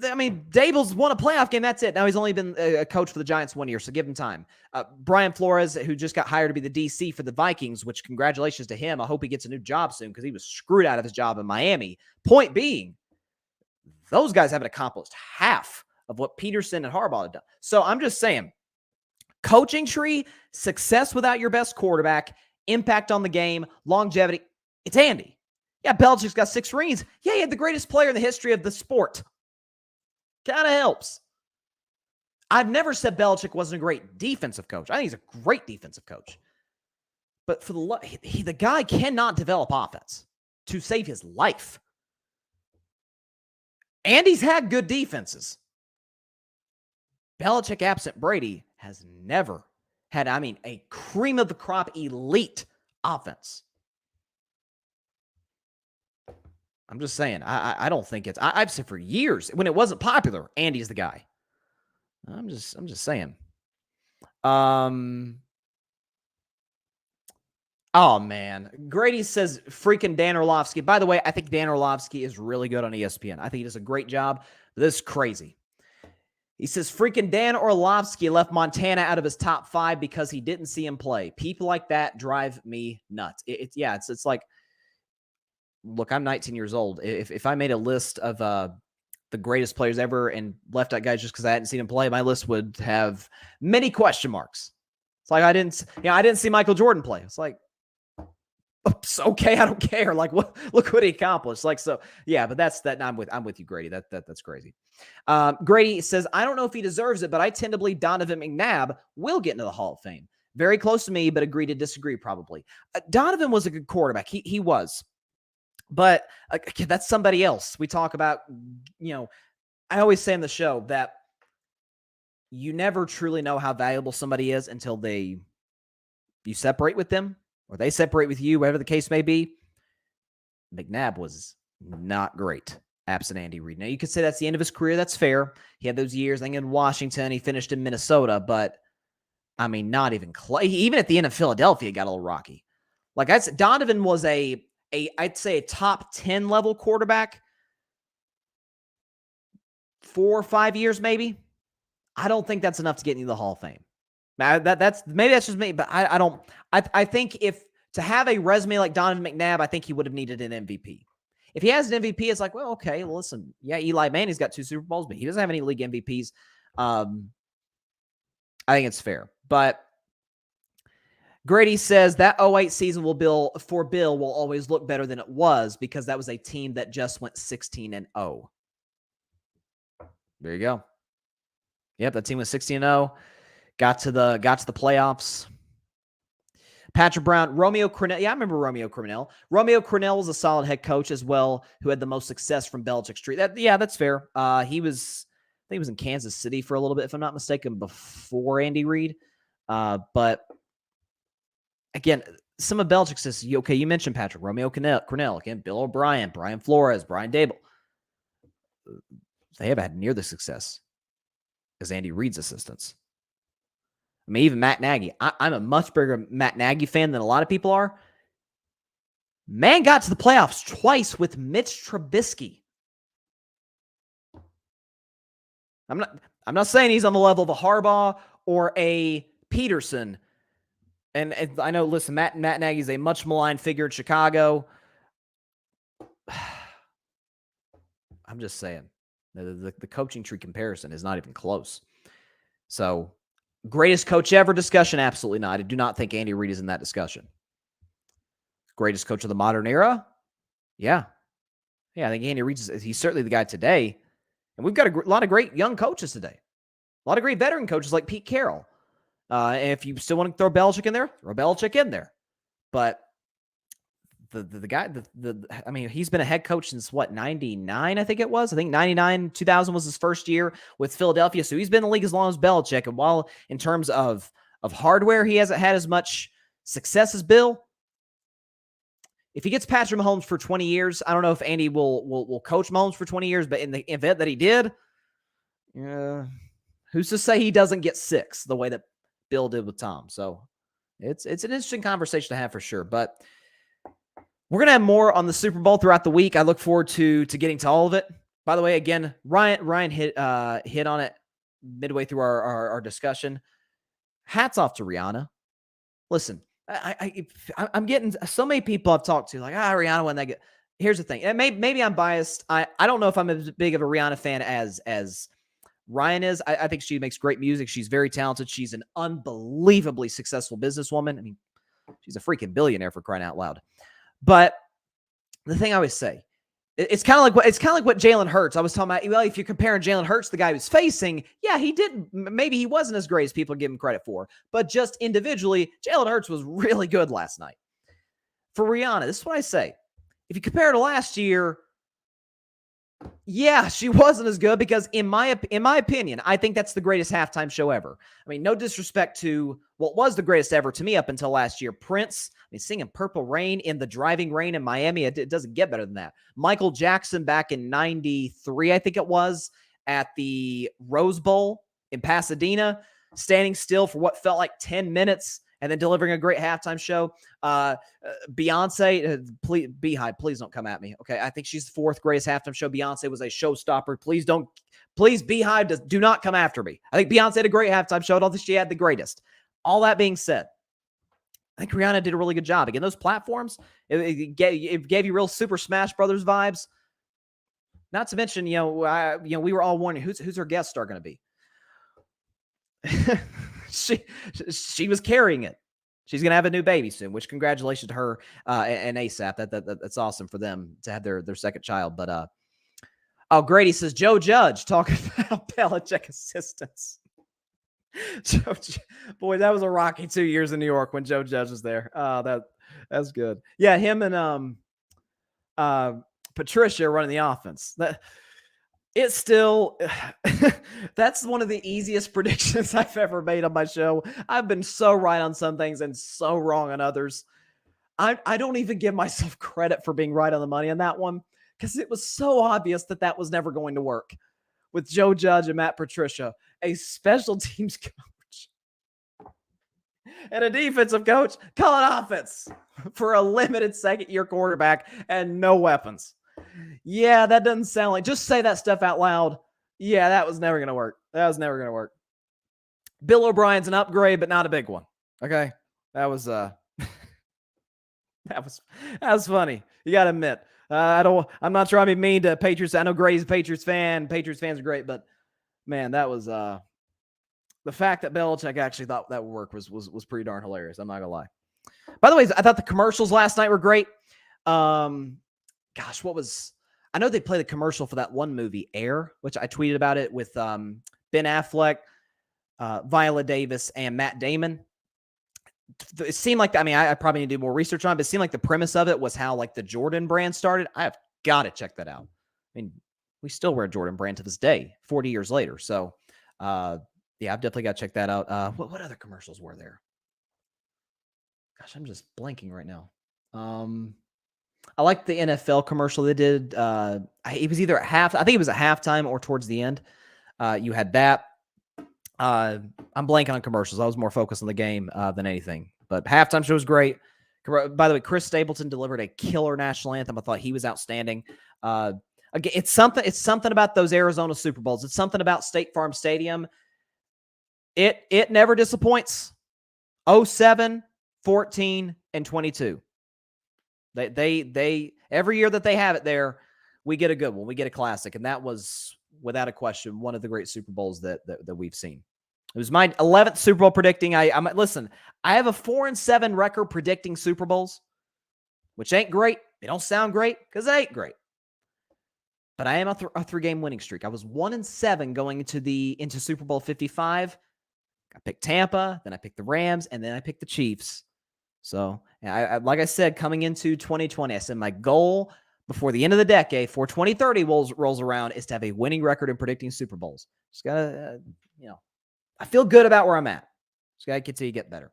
[SPEAKER 1] I mean, Dable's won a playoff game. That's it. Now he's only been a coach for the Giants 1 year, so give him time. Brian Flores, who just got hired to be the DC for the Vikings, which congratulations to him. I hope he gets a new job soon because he was screwed out of his job in Miami. Point being, those guys haven't accomplished half of what Peterson and Harbaugh have done. So I'm just saying, coaching tree, success without your best quarterback, impact on the game, longevity, it's Andy. Yeah, Belichick's got 6 rings. Yeah, he had the greatest player in the history of the sport. Kind of helps. I've never said Belichick wasn't a great defensive coach. I think he's a great defensive coach. But for the guy cannot develop offense to save his life. Andy's had good defenses. Belichick, absent Brady, has never had, a cream of the crop elite offense. I'm just saying, I don't think it's, I've said for years, when it wasn't popular, Andy's the guy. I'm just saying. Oh, man. Grady says freaking Dan Orlovsky. By the way, I think Dan Orlovsky is really good on ESPN. I think he does a great job. This is crazy. He says freaking Dan Orlovsky left Montana out of his top 5 because he didn't see him play. People like that drive me nuts. It's like, look, I'm 19 years old. If I made a list of the greatest players ever and left out guys just because I hadn't seen him play, my list would have many question marks. It's like I didn't see Michael Jordan play. It's like, it's okay, I don't care. Like, what? Look what he accomplished. Like, so yeah, but that's that. I'm with you, Grady. That's crazy. Grady says, I don't know if he deserves it, but I tend to believe Donovan McNabb will get into the Hall of Fame. Very close to me, but agree to disagree probably. Donovan was a good quarterback. He was. But that's somebody else. We talk about, I always say on the show that you never truly know how valuable somebody is until you separate with them or they separate with you, whatever the case may be. McNabb was not great, absent Andy Reid. Now, you could say that's the end of his career. That's fair. He had those years, I think, in Washington. He finished in Minnesota, but, not even close. Even at the end of Philadelphia, it got a little rocky. Like, Donovan was I'd say a top 10 level quarterback 4 or 5 years, maybe. I don't think that's enough to get into the Hall of Fame. Now, that's just me, but I don't. I think if to have a resume like Donovan McNabb, I think he would have needed an MVP. If he has an MVP, it's like, well, okay, well, listen, yeah, Eli Manning's got 2 Super Bowls, but he doesn't have any league MVPs. I think it's fair, but Grady says that 08 season Bill will always look better than it was because that was a team that just went 16-0. There you go. Yep, that team was 16-0. Got to the playoffs. Patrick Brown, Romeo Crennel. Yeah, I remember Romeo Crennel. Romeo Crennel was a solid head coach as well, who had the most success from Belichick's tree. That's fair. I think he was in Kansas City for a little bit, if I'm not mistaken, before Andy Reid. But again, some of Belichick's says, okay, you mentioned Patrick, Romeo Crennel, again, Bill O'Brien, Brian Flores, Brian Dable. They haven't had near the success as Andy Reid's assistants. Even Matt Nagy. I'm a much bigger Matt Nagy fan than a lot of people are. Man got to the playoffs twice with Mitch Trubisky. I'm not saying he's on the level of a Harbaugh or a Peterson. And I know, listen, Matt Nagy's a much maligned figure in Chicago. I'm just saying. The coaching tree comparison is not even close. So, greatest coach ever discussion? Absolutely not. I do not think Andy Reid is in that discussion. Greatest coach of the modern era? Yeah. Yeah, I think Andy Reid he's certainly the guy today. And we've got a lot of great young coaches today. A lot of great veteran coaches like Pete Carroll. And if you still want to throw Belichick in there, throw Belichick in there. But the guy, I mean, he's been a head coach since what, 99, I think it was. I think 99, 2000 was his first year with Philadelphia. So he's been in the league as long as Belichick. And while in terms of hardware, he hasn't had as much success as Bill. If he gets Patrick Mahomes for 20 years, I don't know if Andy will coach Mahomes for 20 years, but in the event that he did, who's to say he doesn't get 6 the way that Bill did with Tom? So it's an interesting conversation to have for sure. But we're going to have more on the Super Bowl throughout the week. I look forward to getting to all of it. By the way, again, Ryan hit on it midway through our discussion. Hats off to Rihanna. Listen, I'm getting so many people I've talked to like, Rihanna, when they get. Here's the thing. And maybe I'm biased. I don't know if I'm as big of a Rihanna fan as Ryan is. I think she makes great music. She's very talented. She's an unbelievably successful businesswoman. I mean, she's a freaking billionaire, for crying out loud. But the thing I always say, it's kind of like what Jalen Hurts. I was talking about. Well, if you're comparing Jalen Hurts, the guy who's facing, yeah, maybe he wasn't as great as people give him credit for. But just individually, Jalen Hurts was really good last night. For Rihanna, this is what I say. If you compare to last year, yeah, she wasn't as good because in my opinion, I think that's the greatest halftime show ever. I mean, no disrespect to what was the greatest ever to me up until last year. Prince, I mean, singing Purple Rain in the driving rain in Miami, it doesn't get better than that. Michael Jackson back in 93, I think it was, at the Rose Bowl in Pasadena, standing still for what felt like 10 minutes and then delivering a great halftime show. Beyonce, please don't come at me. Okay, I think she's the 4th greatest halftime show. Beyonce was a showstopper. Please, Beehive, do not come after me. I think Beyonce had a great halftime show. I don't think she had the greatest. All that being said, I think Rihanna did a really good job. Again, those platforms, it gave you real Super Smash Brothers vibes. Not to mention, we were all wondering who's her guest star going to be. She was carrying it. She's going to have a new baby soon, which congratulations to her and ASAP. That's awesome for them to have their second child. But Grady says Joe Judge talking about Belichick assistants. Boy, that was a rocky 2 years in New York when Joe Judge was there. That's good. Yeah, him and Patricia running the offense. It's still, that's one of the easiest predictions I've ever made on my show. I've been so right on some things and so wrong on others. I don't even give myself credit for being right on the money on that one because it was so obvious that was never going to work with Joe Judge and Matt Patricia, a special teams coach and a defensive coach calling offense for a limited second-year quarterback and no weapons. Yeah, that doesn't sound like, just say that stuff out loud. Yeah, that was never going to work. Bill O'Brien's an upgrade, but not a big one. Okay. That was funny. You got to admit, I'm not trying to be mean to Patriots. I know Gray's a Patriots fan. Patriots fans are great, but man, that was, the fact that Belichick actually thought that would work was pretty darn hilarious. I'm not gonna lie. By the way, I thought the commercials last night were great. I know they played the commercial for that one movie, Air, which I tweeted about it with Ben Affleck, Viola Davis, and Matt Damon. It seemed like, I probably need to do more research on it, but it seemed like the premise of it was how like the Jordan brand started. I have got to check that out. I mean, we still wear Jordan brand to this day, 40 years later. So, yeah, I've definitely got to check that out. What other commercials were there? Gosh, I'm just blanking right now. I like the NFL commercial they did. It was either I think it was at halftime or towards the end. You had that. I'm blanking on commercials. I was more focused on the game than anything. But halftime show was great. By the way, Chris Stapleton delivered a killer national anthem. I thought he was outstanding. Again, it's something about those Arizona Super Bowls. It's something about State Farm Stadium. It never disappoints. 07, 14, and 22. They every year that they have it there, we get a good one. We get a classic, and that was without a question one of the great Super Bowls that we've seen. It was my 11th Super Bowl predicting. Listen, I have a 4-7 record predicting Super Bowls, which ain't great. They don't sound great because it ain't great. But I am a 3-game winning streak. I was 1-7 going into Super Bowl 55. I picked Tampa, then I picked the Rams, and then I picked the Chiefs. So, And like I said, coming into 2020, I said my goal before the end of the decade, for 2030 rolls around, is to have a winning record in predicting Super Bowls. Just gotta, I feel good about where I'm at. Just gotta continue to get better.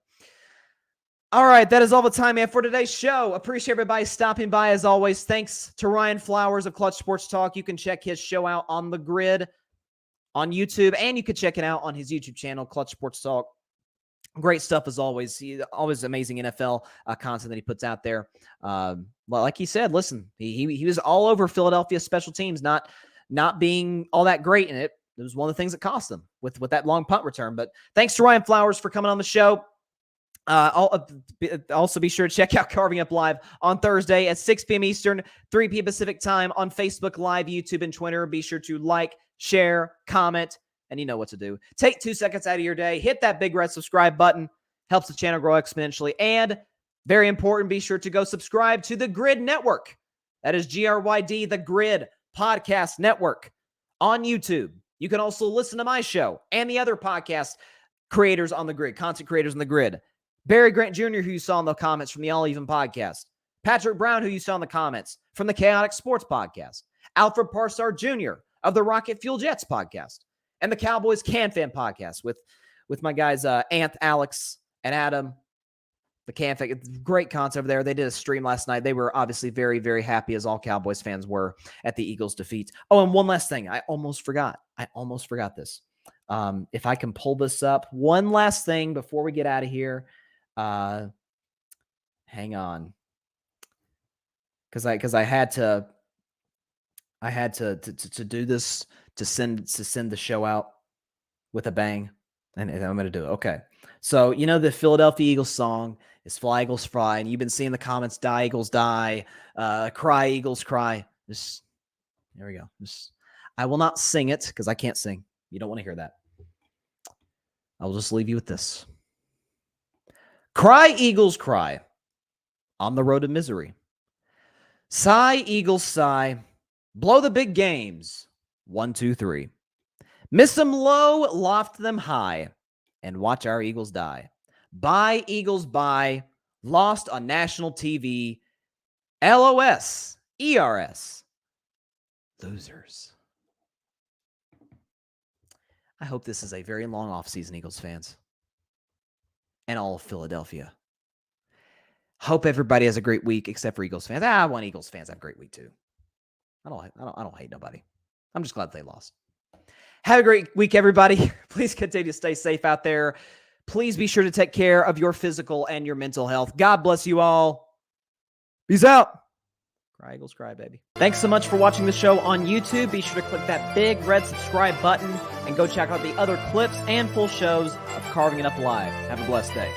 [SPEAKER 1] All right, that is all the time, man, for today's show. Appreciate everybody stopping by as always. Thanks to Ryan Flowers of Clutch Sports Talk. You can check his show out on The Grid on YouTube, and you can check it out on his YouTube channel, Clutch Sports Talk. Great stuff as always. Always amazing NFL content that he puts out there. Like he said, listen, he was all over Philadelphia special teams not being all that great in it. It was one of the things that cost them with that long punt return. But thanks to Ryan Flowers for coming on the show. Also be sure to check out Carving Up Live on Thursday at 6 p.m. Eastern, 3 p.m. Pacific time on Facebook Live, YouTube, and Twitter. Be sure to like, share, comment, and you know what to do. Take 2 seconds out of your day. Hit that big red subscribe button. Helps the channel grow exponentially. And very important, be sure to go subscribe to the Grid Network. That is GRYD, the Grid Podcast Network on YouTube. You can also listen to my show and the other podcast creators on the Grid, content creators on the Grid. Barry Grant Jr., who you saw in the comments from the All Even podcast. Patrick Brown, who you saw in the comments from the Chaotic Sports podcast. Alfred Parsard Jr. of the Rocket Fuel Jets podcast. And the Cowboys Can Fan podcast with my guys Ant, Alex, and Adam. The Can Fan, great content over there. They did a stream last night. They were obviously very, very happy, as all Cowboys fans were, at the Eagles' defeat. Oh, and one last thing. I almost forgot this. If I can pull this up. One last thing before we get out of here. Hang on. Because I had to do this to send the show out with a bang, and I'm going to do it. Okay. So, the Philadelphia Eagles song is Fly Eagles Fly, and you've been seeing the comments, Die Eagles Die, Cry Eagles Cry. There we go. I will not sing it because I can't sing. You don't want to hear that. I'll just leave you with this. Cry, Eagles, cry, on the road to misery. Sigh, Eagles, sigh, blow the big games, 1, 2, 3. Miss them low, loft them high, and watch our Eagles die. Bye, Eagles, bye, lost on national TV, LOS, ERS, losers. I hope this is a very long offseason, Eagles fans. And all of Philadelphia. Hope everybody has a great week, except for Eagles fans. I want Eagles fans to have a great week too. I don't hate nobody. I'm just glad they lost. Have a great week, everybody. Please continue to stay safe out there. Please be sure to take care of your physical and your mental health. God bless you all. Peace out. Cry, Eagles, cry, baby. Thanks so much for watching the show on YouTube. Be sure to click that big red subscribe button and go check out the other clips and full shows of Carving It Up Live. Have a blessed day.